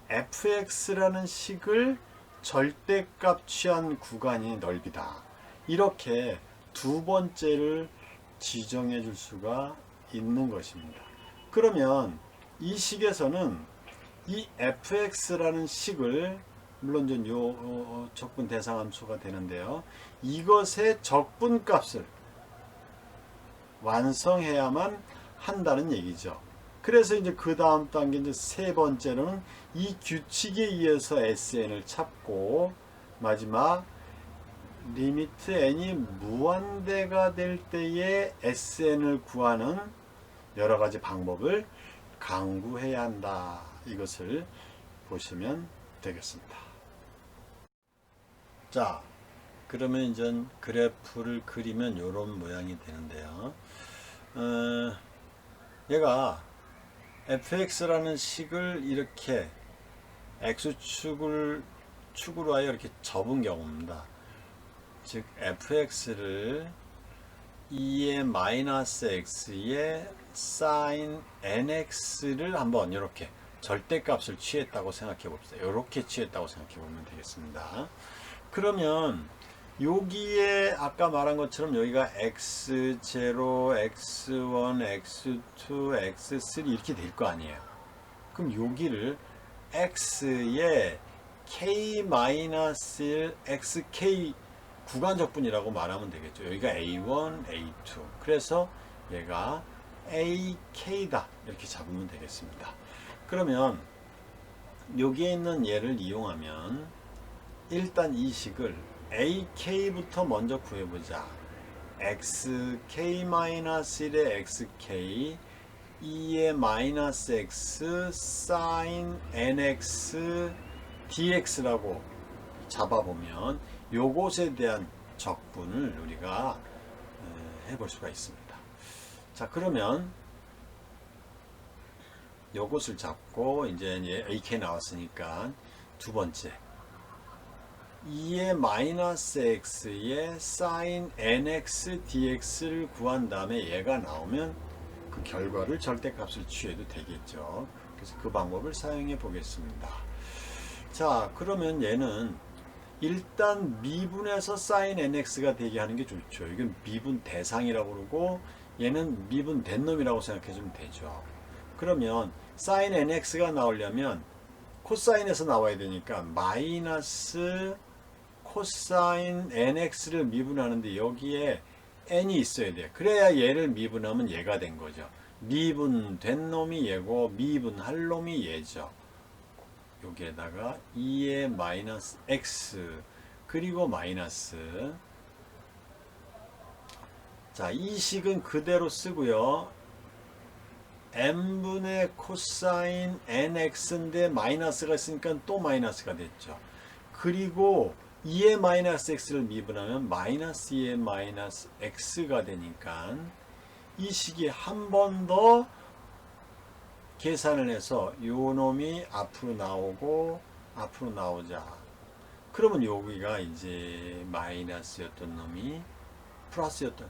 fx라는 식을 절대값 취한 구간이 넓이다. 이렇게 두 번째를 지정해 줄 수가 있는 것입니다. 그러면 이 식에서는 이 fx라는 식을 물론 전 요 적분 대상함수가 되는데요. 이것의 적분값을 완성해야만 한다는 얘기죠. 그래서 이제 그 다음 단계 이제 세 번째로는 이 규칙에 의해서 SN을 찾고 마지막 리미트 n이 무한대가 될 때에 SN을 구하는 여러 가지 방법을 강구해야 한다. 이것을 보시면 되겠습니다. 자, 그러면 이제 그래프를 그리면 이런 모양이 되는데요. 얘가 fx라는 식을 이렇게 x축으로 하여 이렇게 접은 경우입니다. 즉 fx를 2의 마이너스 x의 sin nx를 한번 이렇게 절대값을 취했다고 생각해 봅시다. 이렇게 취했다고 생각해 보면 되겠습니다. 그러면 여기에 아까 말한 것처럼 여기가 x0, x1, x2, x3 이렇게 될 거 아니에요. 그럼 여기를 x의 k-xk 구간적분이라고 말하면 되겠죠. 여기가 a1, a2. 그래서 얘가 ak다 이렇게 잡으면 되겠습니다. 그러면 여기에 있는 얘를 이용하면 일단 이 식을 ak부터 먼저 구해보자. xk-1의 xk 2의 마이너스 x sin nx dx라고 잡아보면 요것에 대한 적분을 우리가 해볼 수가 있습니다. 자, 그러면 요것을 잡고 이제 ak 나왔으니까 두 번째 2의 마이너스 x의 sin nx dx를 구한 다음에 얘가 나오면 그 결과를 절대값을 취해도 되겠죠. 그래서 그 방법을 사용해 보겠습니다. 자, 그러면 얘는 일단 미분에서 sin nx가 되게 하는 게 좋죠. 이건 미분 대상이라고 그러고 얘는 미분 된 놈이라고 생각해 주면 되죠. 그러면 sin nx가 나오려면 코사인에서 나와야 되니까 마이너스 코사인 nx를 미분하는데 여기에 n이 있어야 돼요. 그래야 얘를 미분하면 얘가 된 거죠. 미분된 놈이 얘고 미분할 놈이 얘죠. 여기에다가 2의 마이너스 x 그리고 마이너스 자, 이 식은 그대로 쓰고요. n분의 코사인 nx인데 마이너스가 있으니까 또 마이너스가 됐죠. 그리고 2의 마이너스 x를 미분하면 마이너스 2의 마이너스 x가 되니까 이 식이 한 번 더 계산을 해서 요 놈이 앞으로 나오고 앞으로 나오자. 그러면 여기가 이제 마이너스였던 놈이 플러스였던,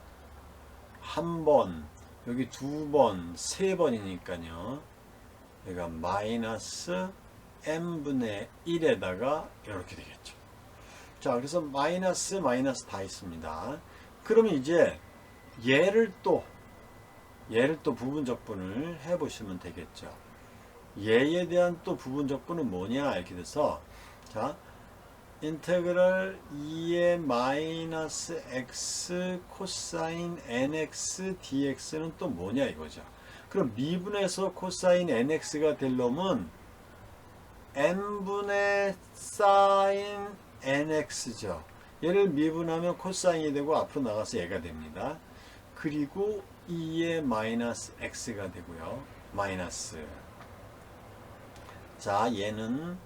한 번, 여기 두 번, 세 번이니까요. 여기가 마이너스 n분의 1에다가 이렇게 되겠죠. 자, 그래서 마이너스 다 있습니다. 그러면 이제 얘를 또 부분적분을 해보시면 되겠죠. 얘에 대한 또 부분적분은 뭐냐 이렇게 돼서, 자, 인테그럴 2의 마이너스 x 코사인 nx dx는 또 뭐냐 이거죠. 그럼 미분에서 코사인 nx가 될 놈은 n분의 사인 nx죠. 얘를 미분하면 코사인이 되고 앞으로 나가서 얘가 됩니다. 그리고 2의 마이너스 x가 되고요. 마이너스. 자, 얘는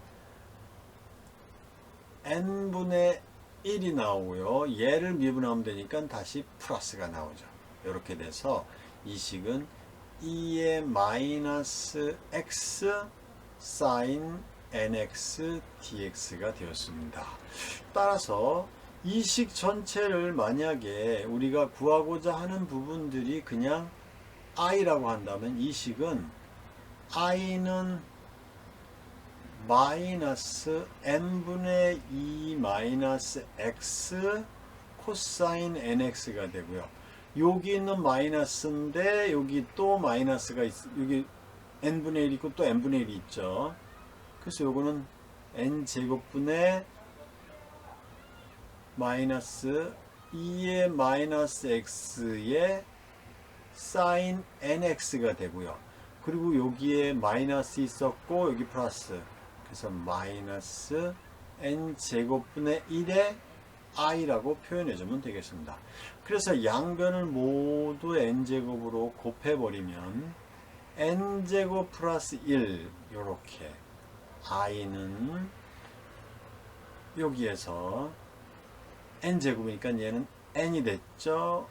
n분의 1이 나오고요. 얘를 미분하면 되니까 다시 플러스가 나오죠. 이렇게 돼서 이 식은 2의 마이너스 x 사인 nx dx가 되었습니다. 따라서 이 식 전체를 만약에 우리가 구하고자 하는 부분들이 그냥 i라고 한다면 이 식은 i는 마이너스 n분의 2 마이너스 x 코사인 nx가 되고요. 여기 있는 마이너스인데 여기 또 마이너스가 여기 n분의 1 있고 또 n분의 1이 있죠. 그래서 요거는 n제곱분의 마이너스 2의 마이너스 x의 사인 nx가 되고요. 그리고 여기에 마이너스 있었고 여기 플러스, 그래서 마이너스 n제곱분의 1의 i라고 표현해주면 되겠습니다. 그래서 양변을 모두 n제곱으로 곱해버리면 n제곱 플러스 1 요렇게, i는 여기에서 n제곱이니까 얘는 n이 됐죠.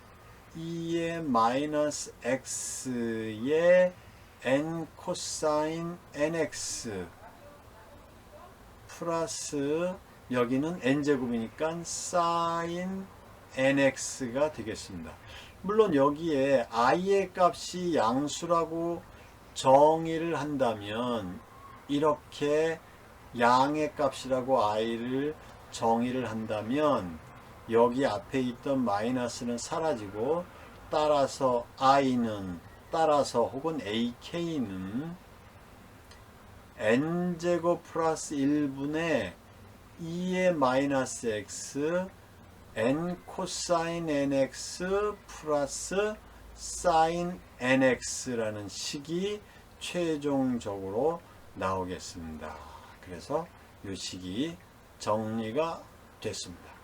2의 마이너스 x의 n 코사인 nx 플러스 여기는 n제곱이니까 사인 nx가 되겠습니다. 물론 여기에 i의 값이 양수라고 정의를 한다면, 이렇게 양의 값이라고 i를 정의를 한다면 여기 앞에 있던 마이너스는 사라지고, 따라서 i는, 따라서 혹은 ak는 n제곱 플러스 1분의 2의 마이너스 x n 코사인 nx 플러스 사인 nx라는 식이 최종적으로 나오겠습니다. 그래서 이 식이 정리가 됐습니다.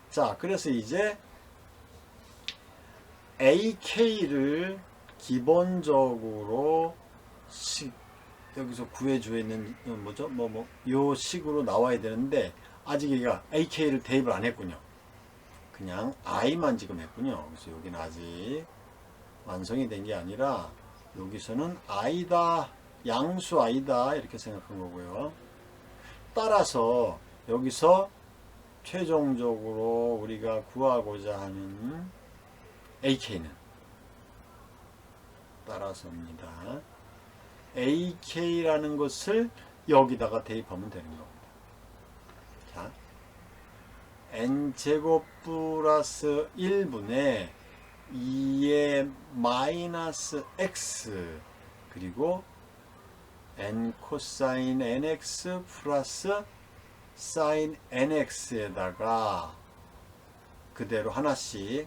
자, 그래서 이제 ak를 기본적으로 여기서 구해주어 있는 뭐죠? 요 식으로 나와야 되는데 아직 얘가 ak를 대입을 안 했군요. 그냥 i만 지금 했군요. 그래서 여기는 아직 완성이 된 게 아니라 여기서는 i다, 양수 i다 이렇게 생각한 거고요. 따라서 여기서 최종적으로 우리가 구하고자 하는 ak는 따라서입니다. ak라는 것을 여기다가 대입하면 되는 겁니다. 자, n제곱 플러스 1분의 2의 마이너스 x 그리고 n 코사인 nx 플러스 사인 nx에다가 그대로 하나씩,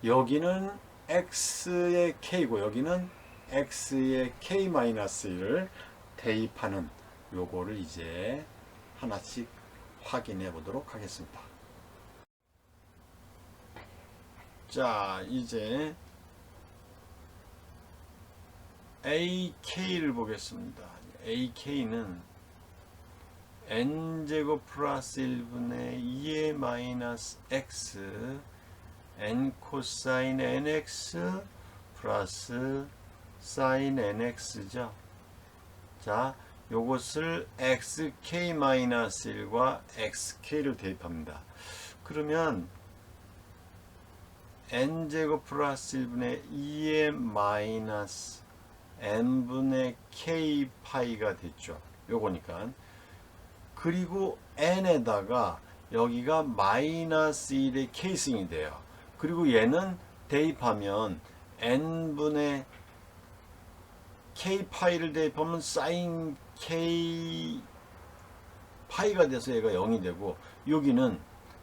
여기는 x의 k고 여기는 x의 k-1을 대입하는 요거를 이제 하나씩 확인해 보도록 하겠습니다. 자, 이제 ak를 보겠습니다. ak는 n제곱 플러스 1분의 2의 마이너스 x n 코사인 nx 플러스 사인 nx죠. 자, 요것을 xk-1과 xk를 대입합니다. 그러면 n제곱 플러스 1분의 2의 마이너스 n분의 k 파이가 됐죠. 요거니까. 그리고 n에다가 여기가 마이너스 1의 k승이 돼요. 그리고 얘는 대입하면 n분의 k 파이를 대입하면 sin k 파이가 돼서 얘가 0이 되고, 여기는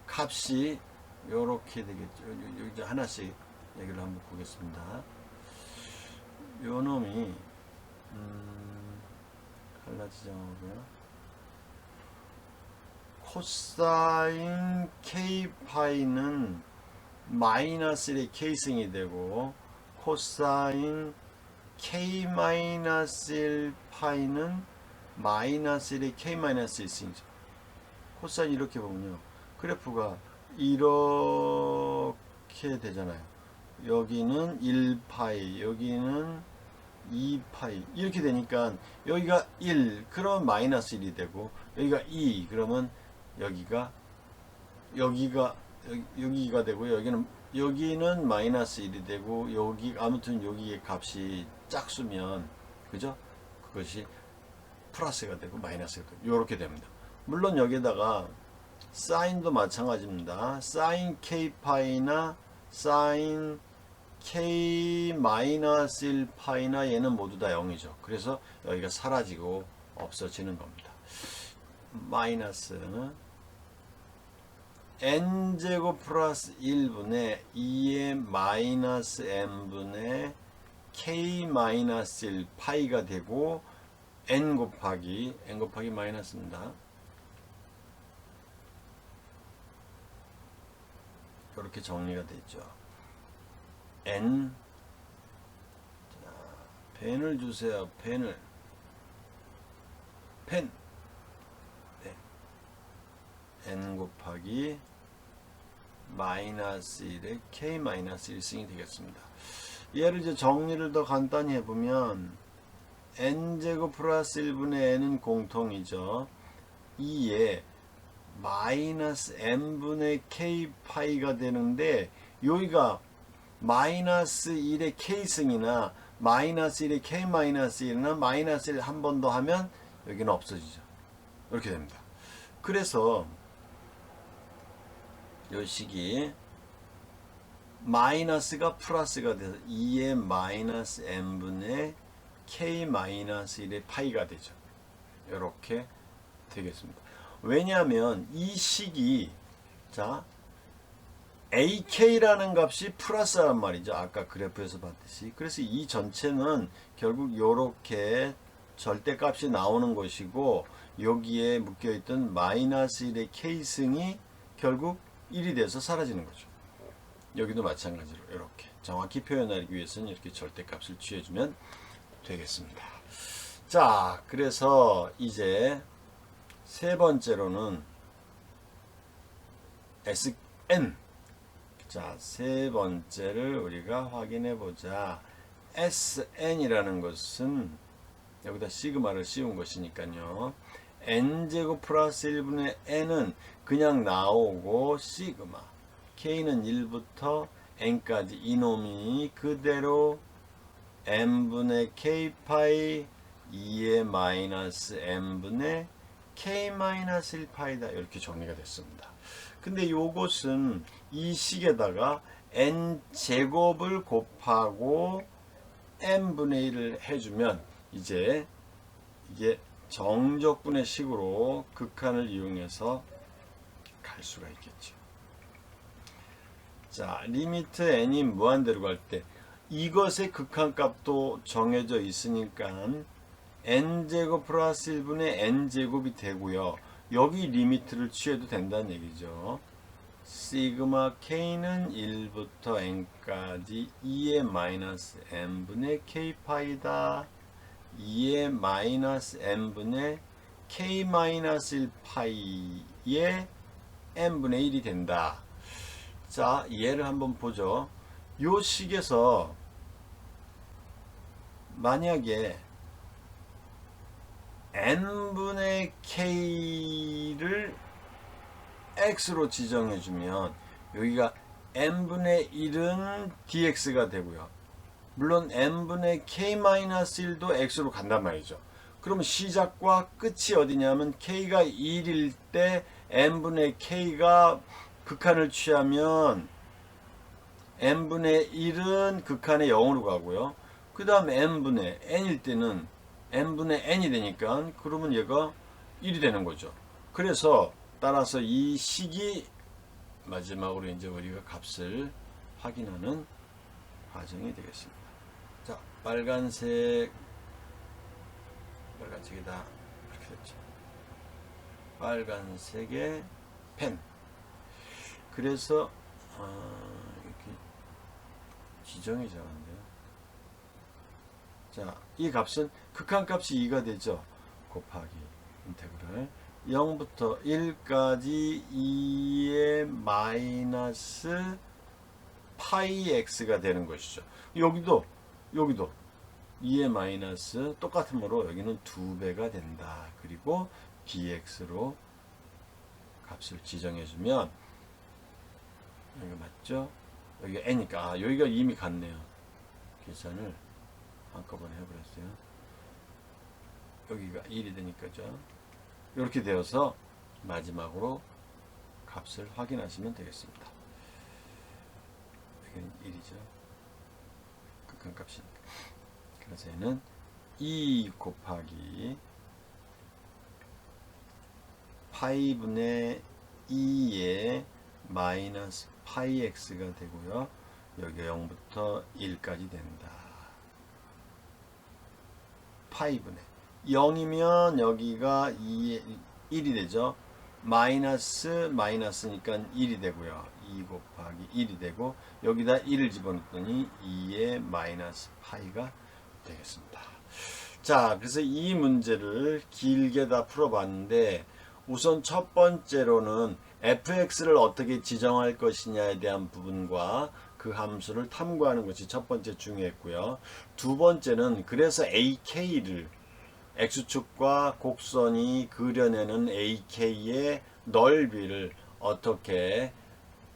값이 요렇게 되겠죠. 여기 하나씩 얘기를 한번 보겠습니다. 요 놈이 갈라지정하고요. 코사인 k 파이는 마이너스 1의 k승이 되고, 코사인 k-1 파이는 마이너스 1의 k-1승이죠. 코사인 이렇게 보면요, 그래프가 이렇게 되잖아요. 여기는 1파이, 여기는 2파이 이렇게 되니까 여기가 1 그러면 마이너스 1이 되고, 여기가 2 그러면 여기가 되고, 여기는 마이너스 1이 되고, 여기 아무튼 여기의 값이 짝수면, 그죠? 그것이 플러스가 되고 마이너스가 되고 이렇게 됩니다. 물론 여기다가 사인도 마찬가지입니다. 사인 k 파이나 사인 k 마이너스 1 파이나 얘는 모두 다 0이죠. 그래서 여기가 사라지고 없어지는 겁니다. 마이너스 n제곱 플러스 1분의 2의 마이너스 n분의 k 마이너스 1 파이가 되고, n 곱하기 마이너스입니다. 이렇게 정리가 되죠. n, 자, 펜을 주세요. 펜. 네. n 곱하기 마이너스 1의 k 마이너스 1승이 되겠습니다. 얘를 이제 정리를 더 간단히 해보면, n제곱 플러스 1분의 n은 공통이죠. 2에 마이너스 n분의 k 파이가 되는데, 여기가 마이너스 1의 k승이나 마이너스 1의 k 마이너스 1이나 마이너스 1 한 번 더 하면 여기는 없어지죠. 이렇게 됩니다. 그래서 이 식이 마이너스가 플러스가 돼서 2의 마이너스 n분의 k 마이너스 1의 파이가 되죠. 이렇게 되겠습니다. 왜냐하면 이 식이, 자, ak라는 값이 플러스란 말이죠. 아까 그래프에서 봤듯이. 그래서 이 전체는 결국 이렇게 절대값이 나오는 것이고, 여기에 묶여있던 마이너스 1의 k승이 결국 1이 돼서 사라지는 거죠. 여기도 마찬가지로 이렇게 정확히 표현하기 위해서는 이렇게 절대값을 취해주면 되겠습니다. 자, 그래서 이제 세 번째로는 Sn. 자, 세 번째를 우리가 확인해 보자. Sn이라는 것은 여기다 시그마를 씌운 것이니까요. n제곱 플러스 1분의 n은 그냥 나오고, 시그마 k는 1부터 n까지 이놈이 그대로 n분의 k 파이 2의 마이너스 n분의 k 마이너스 1 파이다. 이렇게 정리가 됐습니다. 근데 요것은 이 식에다가 n 제곱을 곱하고 n분의 1을 해주면 이제 이게 정적분의 식으로 극한을 이용해서 갈 수가 있겠죠. 자, 리미트 n이 무한대로 갈 때 이것의 극한값도 정해져 있으니까 n제곱 플러스 1분의 n제곱이 되고요. 여기 리미트를 취해도 된다는 얘기죠. 시그마 k는 1부터 n까지 2의 마이너스 n분의 k 파이다. 2의 마이너스 n분의 k 마이너스 1 파이의 n분의 1이 된다. 자, 얘를 한번 보죠. 요 식에서 만약에 n분의 k를 x로 지정해주면 여기가 n분의 1은 dx가 되고요. 물론 n분의 k-1도 x로 간단 말이죠. 그러면 시작과 끝이 어디냐면 k가 1일 때 n분의 k가 극한을 취하면 n분의 1은 극한의 0으로 가고요. 그 다음 n분의 n일 때는 n분의 n이 되니까 그러면 얘가 1이 되는 거죠. 그래서 따라서 이 식이 마지막으로 이제 우리가 값을 확인하는 과정이 되겠습니다. 자, 빨간색이다. 이렇게 됐죠. 빨간색의 펜. 그래서 이렇게 지정이 잘한데요. 자, 이 값은 극한값이 2가 되죠. 곱하기 인테그랄 0부터 1까지 2의 마이너스 파이 x가 되는 것이죠. 여기도 2의 마이너스 똑같으므로 여기는 2배가 된다. 그리고 dx로 값을 지정해주면 여기가 맞죠? 여기가 n이니까 여기가 이미 같네요. 계산을 한꺼번에 해버렸어요. 여기가 1이 되니까죠. 이렇게 되어서 마지막으로 값을 확인하시면 되겠습니다. 여기는 1이죠. 극한값이니까. 그래서 얘는 2 곱하기 파이분의 2의 마이너스 파이 x가 되고요. 여기 0부터 1까지 된다. 파이분의 0이면 여기가 1이 되죠. 마이너스니까 1이 되고요. 2 곱하기 1이 되고 여기다 1을 집어넣더니 2의 마이너스 파이가 되겠습니다. 자, 그래서 이 문제를 길게 다 풀어봤는데 우선 첫 번째로는 fx를 어떻게 지정할 것이냐에 대한 부분과 그 함수를 탐구하는 것이 첫 번째 중요했고요. 두 번째는 그래서 ak를 x축과 곡선이 그려내는 ak의 넓이를 어떻게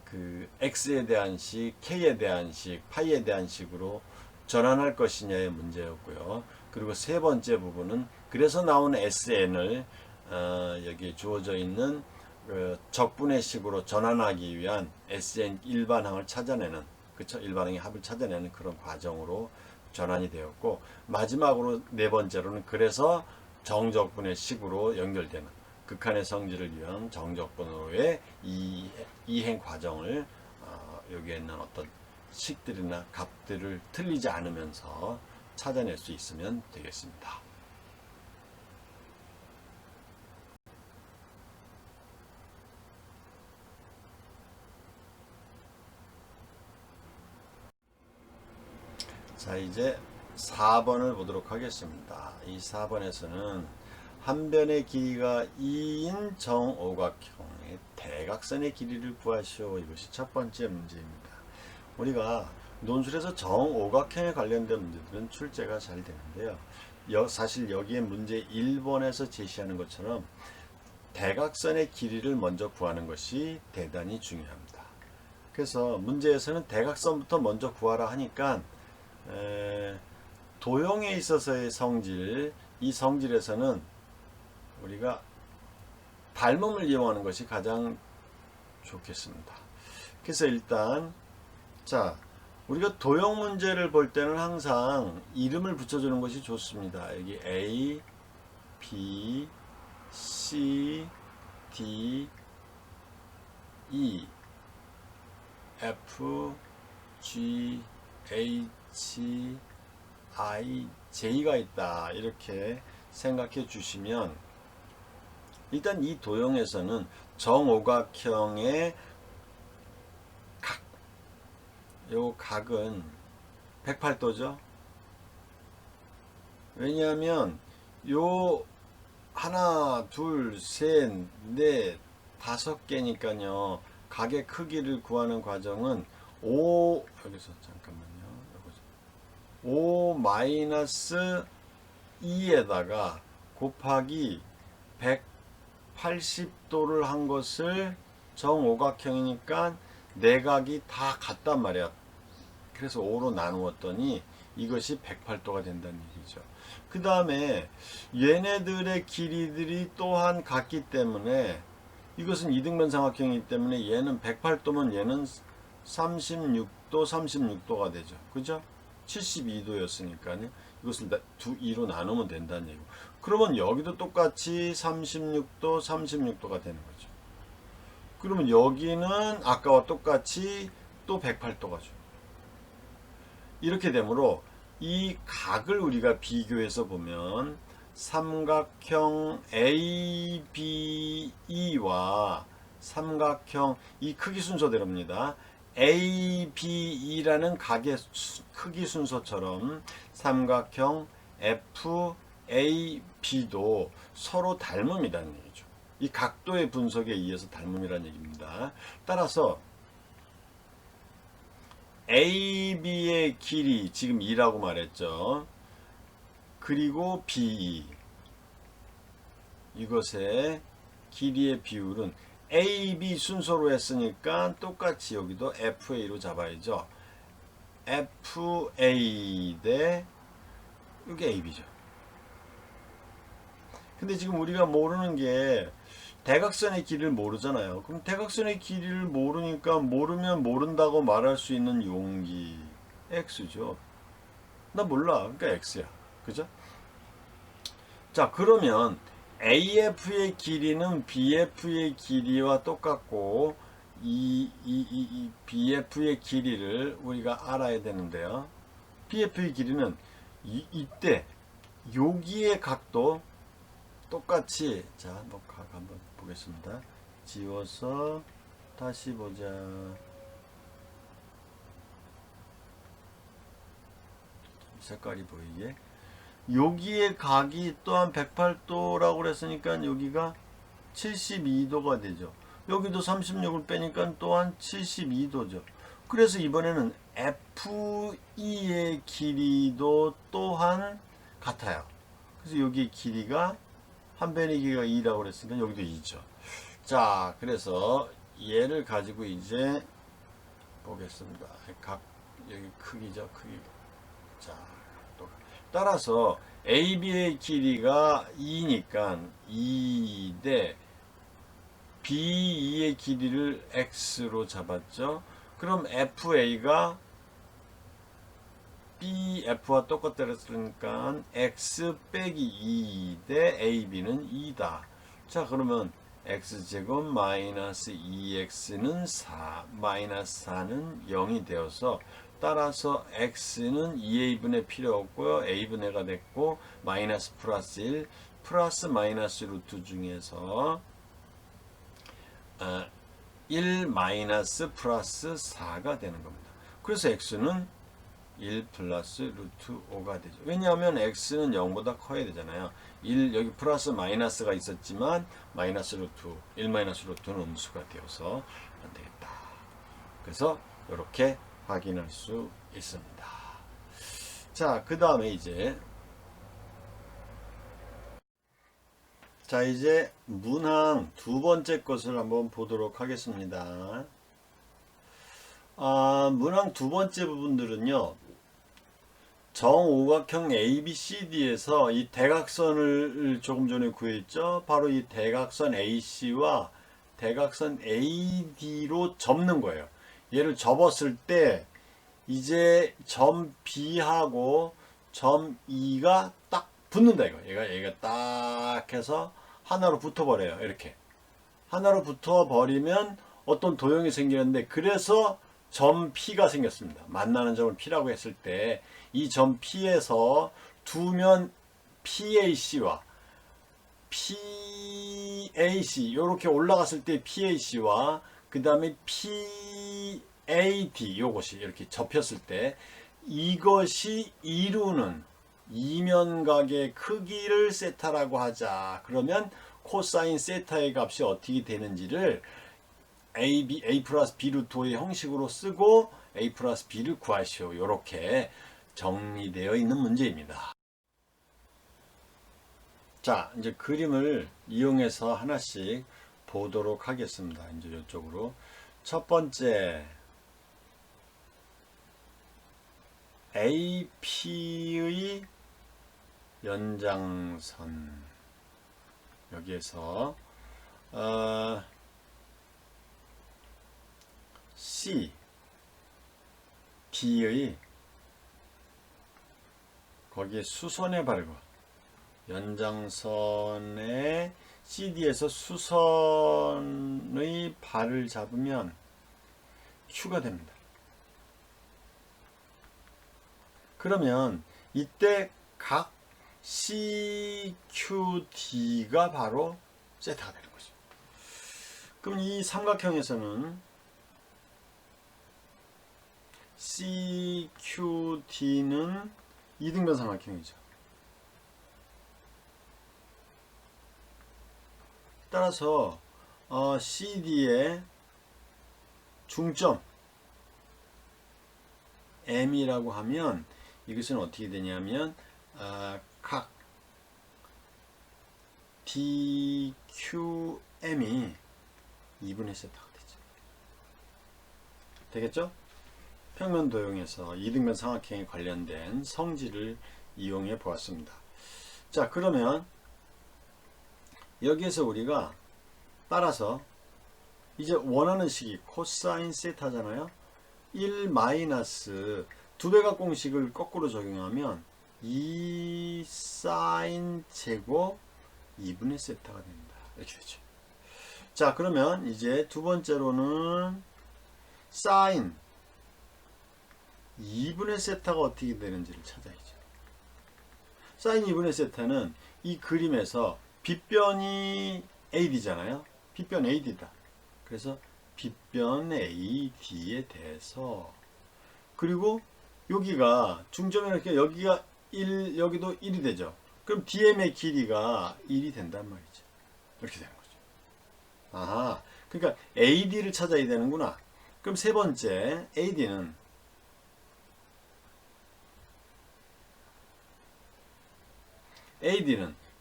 그 x에 대한 식, k에 대한 식, 파이에 대한 식으로 전환할 것이냐의 문제였고요. 그리고 세 번째 부분은 그래서 나온 sn을 여기 주어져 있는 적분의 식으로 전환하기 위한 sn 일반항을 찾아내는, 그쵸? 일반항의 합을 찾아내는 그런 과정으로 전환이 되었고, 마지막으로 네 번째로는 그래서 정적분의 식으로 연결되는 극한의 성질을 위한 정적분으로의 이행 과정을 여기에 있는 어떤 식들이나 값들을 틀리지 않으면서 찾아낼 수 있으면 되겠습니다. 자, 이제 4번을 보도록 하겠습니다. 이 4번에서는 한 변의 길이가 2인 정오각형의 대각선의 길이를 구하시오. 이것이 첫 번째 문제입니다. 우리가 논술에서 정오각형에 관련된 문제들은 출제가 잘 되는데요. 사실 여기에 문제 1번에서 제시하는 것처럼 대각선의 길이를 먼저 구하는 것이 대단히 중요합니다. 그래서 문제에서는 대각선부터 먼저 구하라 하니까 도형에 있어서의 성질, 이 성질에서는 우리가 닮음을 이용하는 것이 가장 좋겠습니다. 그래서 일단 자, 우리가 도형 문제를 볼 때는 항상 이름을 붙여주는 것이 좋습니다. 여기 A, B, C, D, E, F, G, H, I, J가 있다. 이렇게 생각해 주시면 일단 이 도형에서는 정오각형의 각, 요 각은 108도죠. 왜냐하면 요 하나, 둘, 셋, 넷, 5개니까요. 각의 크기를 구하는 과정은 5, 여기서 잠깐만요. 5 마이너스 2에다가 곱하기 180도를 한 것을 정오각형이니까 내각이 다 같단 말이야. 그래서 5로 나누었더니 이것이 108도가 된다는 얘기죠. 그 다음에 얘네들의 길이들이 또한 같기 때문에 이것은 이등변 삼각형이기 때문에 얘는 108도면 얘는 36도 36도가 되죠. 그죠? 72도였으니까요. 이것을 2로 나누면 된다는 얘기고. 그러면 여기도 똑같이 36도 36도가 되는 거죠. 그러면 여기는 아까와 똑같이 또 108도가 죠. 이렇게 되므로 이 각을 우리가 비교해서 보면 삼각형 ABE와 삼각형 이 크기 순서대로입니다. ABE라는 각의 크기 순서처럼 삼각형 FAB도 서로 닮음이라는 얘기죠. 이 각도의 분석에 의해서 닮음이라는 얘기입니다. 따라서 AB의 길이 지금 2라고 말했죠. 그리고 BE 이것의 길이의 비율은 AB 순서로 했으니까 똑같이 여기도 FA로 잡아야죠. FA 대 여기 AB죠. 근데 지금 우리가 모르는 게 대각선의 길이를 모르잖아요. 그럼 대각선의 길이를 모르니까 모르면 모른다고 말할 수 있는 용기 X죠. 나 몰라. 그러니까 X야. 그죠? 자, 그러면 AF의 길이는 BF의 길이와 똑같고 이 BF의 길이를 우리가 알아야 되는데요. BF의 길이는 이때 여기의 각도 똑같이 자, 녹화 한번 보겠습니다. 지워서 다시 보자. 색깔이 보이게. 여기에 각이 또한 108도라고 그랬으니까 여기가 72도가 되죠. 여기도 36을 빼니까 또한 72도죠. 그래서 이번에는 FE의 길이도 또한 같아요. 그래서 여기의 길이가 한 변의 길이가 2라고 그랬으니까 여기도 2죠. 자, 그래서 얘를 가지고 이제 보겠습니다. 각 여기 크기죠, 크기. 자, 또 따라서 AB의 길이가 2니까 2 대 BE의 길이를 X로 잡았죠. 그럼 FA가 BF와 똑같다랬으니까 X 빼기 2 대 AB는 2다. 자, 그러면 X제곱 마이너스 2X는 4, 마이너스 4는 0이 되어서 따라서 X는 2A분의 필요 없고요. A분의가 됐고, 마이너스 플러스 1, 플러스 마이너스 루트 중에서 1 마이너스 플러스 4가 되는 겁니다. 그래서 X는 1 플러스 루트 5가 되죠. 왜냐하면 X는 0보다 커야 되잖아요. 1, 여기 플러스 마이너스가 있었지만, 마이너스 루트, 1 마이너스 루트는 음수가 되어서 안 되겠다. 그래서 이렇게 확인할 수 있습니다. 자, 그 다음에 이제 문항 두 번째 것을 한번 보도록 하겠습니다. 문항 두 번째 부분들은요, 정오각형 ABCD에서 이 대각선을 조금 전에 구했죠. 바로 이 대각선 AC와 대각선 AD로 접는 거예요. 얘를 접었을 때 이제 점 B하고 점 E가 딱 붙는다 이거. 얘가 딱 해서 하나로 붙어버려요. 이렇게 하나로 붙어버리면 어떤 도형이 생기는데, 그래서 점 P가 생겼습니다. 만나는 점을 P라고 했을 때 이 점 P에서 두면 PAC와 PAC 이렇게 올라갔을 때 PAC와 그 다음에 PAD 요것이 이렇게 접혔을 때 이것이 이루는 이면각의 크기를 세타라고 하자. 그러면 코사인 세타의 값이 어떻게 되는지를 A 플러스 B 루트 5의 형식으로 쓰고 A 플러스 B를 구하시오. 이렇게 정리되어 있는 문제입니다. 자, 이제 그림을 이용해서 하나씩 보도록 하겠습니다. 이제 이쪽으로. 첫 번째, AP의 연장선. 여기에서, C, D의 거기에 수선의 발과 연장선에 CD에서 수선의 발을 잡으면 Q가 됩니다. 그러면 이때 각 CQD가 바로 세타가 되는 거죠. 그럼 이 삼각형에서는 CQD는 이등변 삼각형이죠. 따라서 CD의 중점 M이라고 하면 이것은 어떻게 되냐면 각 DQM이 2분의 세타가 되죠. 되겠죠? 평면 도형에서 이등변 삼각형에 관련된 성질을 이용해 보았습니다. 자, 그러면 여기에서 우리가 따라서 이제 원하는 식이 코사인 세타잖아요. 1 마이너스 2배각 공식을 거꾸로 적용하면 2 사인 제곱 2분의 세타가 됩니다. 이렇게 되죠. 자, 그러면 이제 두 번째로는 사인 2분의 세타가 어떻게 되는지를 찾아야죠. 사인 2분의 세타는 이 그림에서 빗변이 AD잖아요. 빗변 AD다. 그래서 빗변 AD에 대해서, 그리고 여기가 중점이니까 여기가 1, 여기도 1이 되죠. 그럼 DM의 길이가 1이 된단 말이죠. 이렇게 되는 거죠. 아하, 그러니까 AD를 찾아야 되는구나. 그럼 세 번째 AD는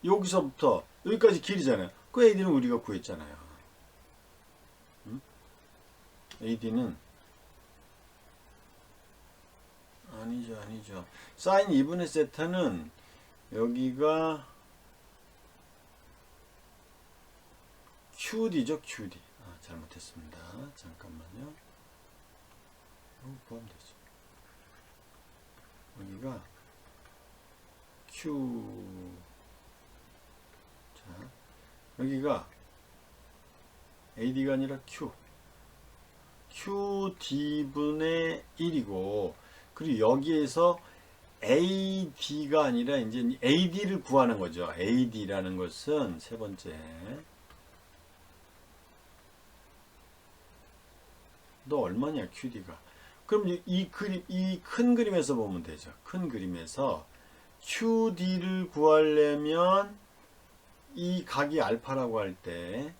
여기서부터 여기까지 길이잖아요. 그 AD는 우리가 구했잖아요. AD는 아니죠. 사인 2분의 세타는 여기가 QD죠, QD. 잘못했습니다. 잠깐만요. 구하면 되죠. 여기가 Q. 자, 여기가 AD가 아니라 Q. QD분의 1이고, 그리고 여기에서 AD가 아니라 이제 AD를 구하는 거죠. AD라는 것은 세 번째. 너 얼마냐, QD가. 그럼 이 큰 그림에서 보면 되죠. 큰 그림에서 QD를 구하려면 이 각이 알파라고 할 때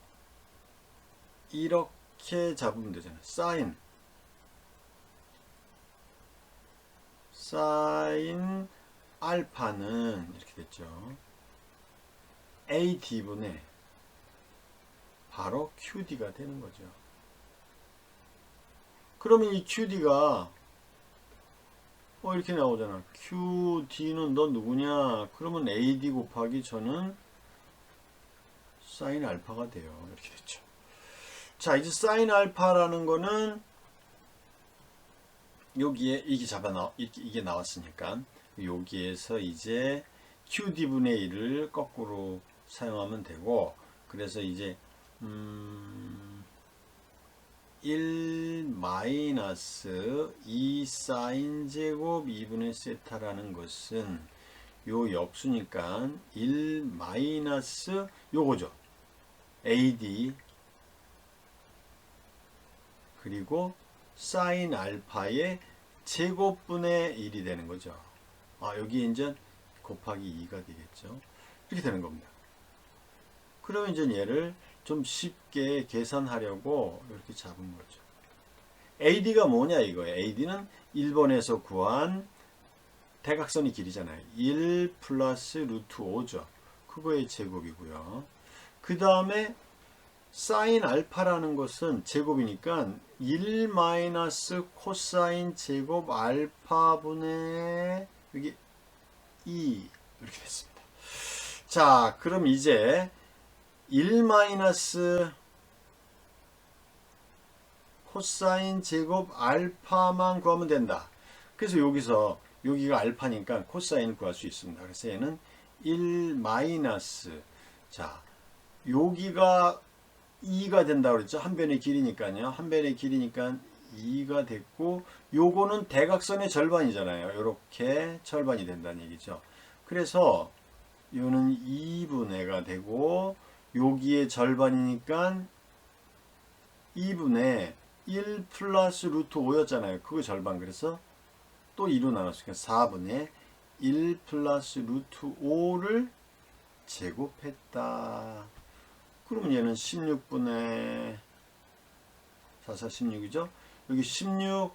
이렇게 잡으면 되잖아요. 사인 알파는 이렇게 됐죠. AD분의 바로 QD가 되는 거죠. 그러면 이 QD가 이렇게 나오잖아. QD는 너 누구냐? 그러면 AD 곱하기 저는 사인 알파가 돼요. 이렇게 됐죠. 자, 이제 사인 알파라는 거는 여기에 이게 나왔으니까 여기에서 이제 QD분의 1을 거꾸로 사용하면 되고, 그래서 이제 1 마이너스 2 사인 제곱 2분의 세타라는 것은 요 역수니까 1 마이너스 요거죠. AD 그리고 사인 알파의 제곱분의 1이 되는 거죠. 여기 이제 곱하기 2가 되겠죠. 이렇게 되는 겁니다. 그러면 이제 얘를 좀 쉽게 계산하려고 이렇게 잡은 거죠. AD가 뭐냐 이거예요. AD는 1번에서 구한 대각선이 길이잖아요. 1 플러스 루트 5죠. 그거의 제곱이고요. 그 다음에 사인 알파라는 것은 제곱이니까 1 마이너스 코사인 제곱 알파분의 여기 2 이렇게 됐습니다. 자, 그럼 이제 1 마이너스 코사인 제곱 알파만 구하면 된다. 그래서 여기서 여기가 알파니까 코사인 구할 수 있습니다. 그래서 얘는 1 마이너스, 자 여기가 2가 된다고 그랬죠. 한 변의 길이니까요. 한 변의 길이니까 2가 됐고, 요거는 대각선의 절반이잖아요. 이렇게 절반이 된다는 얘기죠. 그래서 요는 2분의가 되고, 여기에 절반이니까 2분의 1 플러스 루트 5였잖아요. 그거 절반. 그래서 또 2로 나눴으니까 4분의 1 플러스 루트 5를 제곱했다. 그러면 얘는 16분의 4, 4, 16이죠. 여기 16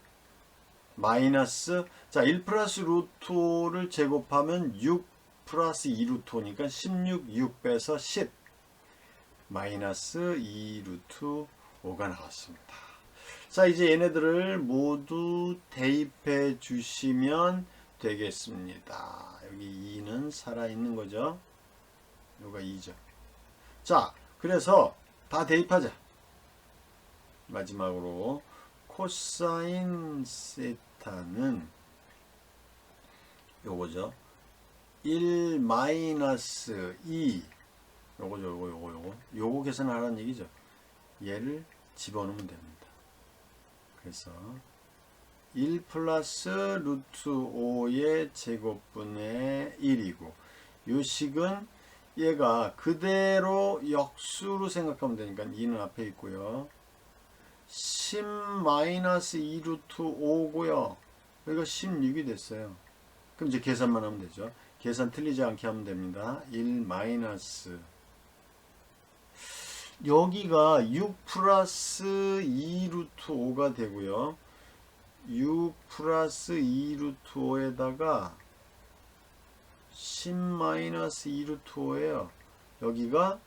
마이너스, 자, 1 플러스 루트 5를 제곱하면 6 플러스 2 루트 5니까 16, 6 빼서 10 마이너스 2 루트 5가 나왔습니다. 자, 이제 얘네들을 모두 대입해 주시면 되겠습니다. 여기 2는 살아있는 거죠. 요가 2죠. 자, 그래서 다 대입하자. 마지막으로 코사인 세타는 요거죠. 1 마이너스 2 요거죠. 요거 계산하라는 얘기죠. 얘를 집어넣으면 됩니다. 그래서 1 플러스 루트 5의 제곱분의 1이고, 요 식은 얘가 그대로 역수로 생각하면 되니까 2는 앞에 있고요. 10 마이너스 2 루트 5고요. 여기가 16이 됐어요. 그럼 이제 계산만 하면 되죠. 계산 틀리지 않게 하면 됩니다. 1 마이너스, 여기가 6 플러스 2 루트 5가 되고요. 6 플러스 2 루트 5에다가 10 마이너스 2 루트 5예요. 여기가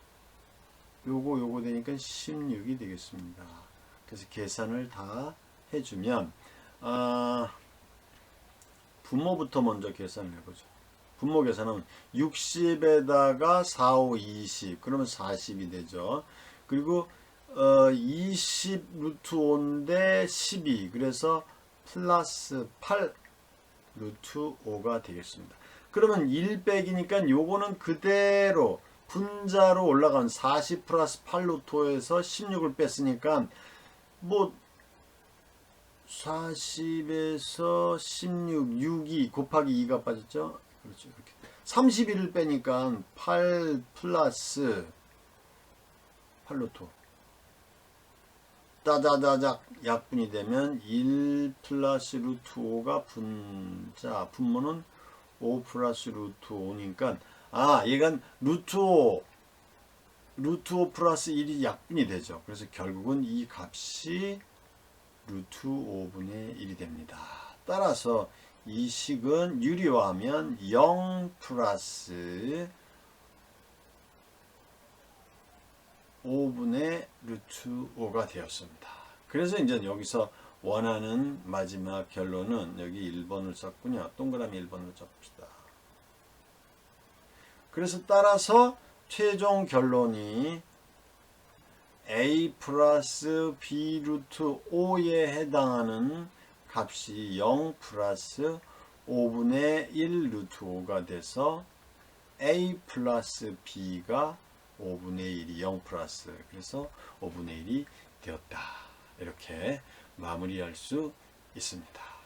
요거 되니까 16이 되겠습니다. 그래서 계산을 다 해주면, 분모부터 먼저 계산을 해보죠. 분모 계산하면 60에다가 4, 5, 20 그러면 40이 되죠. 그리고 20 루트 5인데 12, 그래서 플러스 8 루트 5가 되겠습니다. 그러면 1 빼기니까 요거는 그대로 분자로 올라간 40 플러스 8 루트 5에서 16을 뺐으니까 뭐 40에서 16, 6이 곱하기 2가 빠졌죠. 그렇죠. 이렇게 31을 빼니까 8 플러스 8 루트 5. 따다다닥 약분이 되면 1 플러스 루트 5가 분자, 분모는 5 플러스 루트 5니까, 얘가 루트 5 플러스 1이 약분이 되죠. 그래서 결국은 이 값이 루트 5분의 1이 됩니다. 따라서 이 식은 유리화하면 0 플러스 5분의 루트 5가 되었습니다. 그래서 이제 여기서 원하는 마지막 결론은 여기 1번을 썼군요. 동그라미 1번을 써봅시다. 그래서 따라서 최종 결론이 a 플러스 b 루트 5에 해당하는 값이 0 플러스 5분의 1 루트 5가 돼서 a 플러스 b가 5분의 1이 0 플러스, 그래서 5분의 1이 되었다. 이렇게 마무리할 수 있습니다.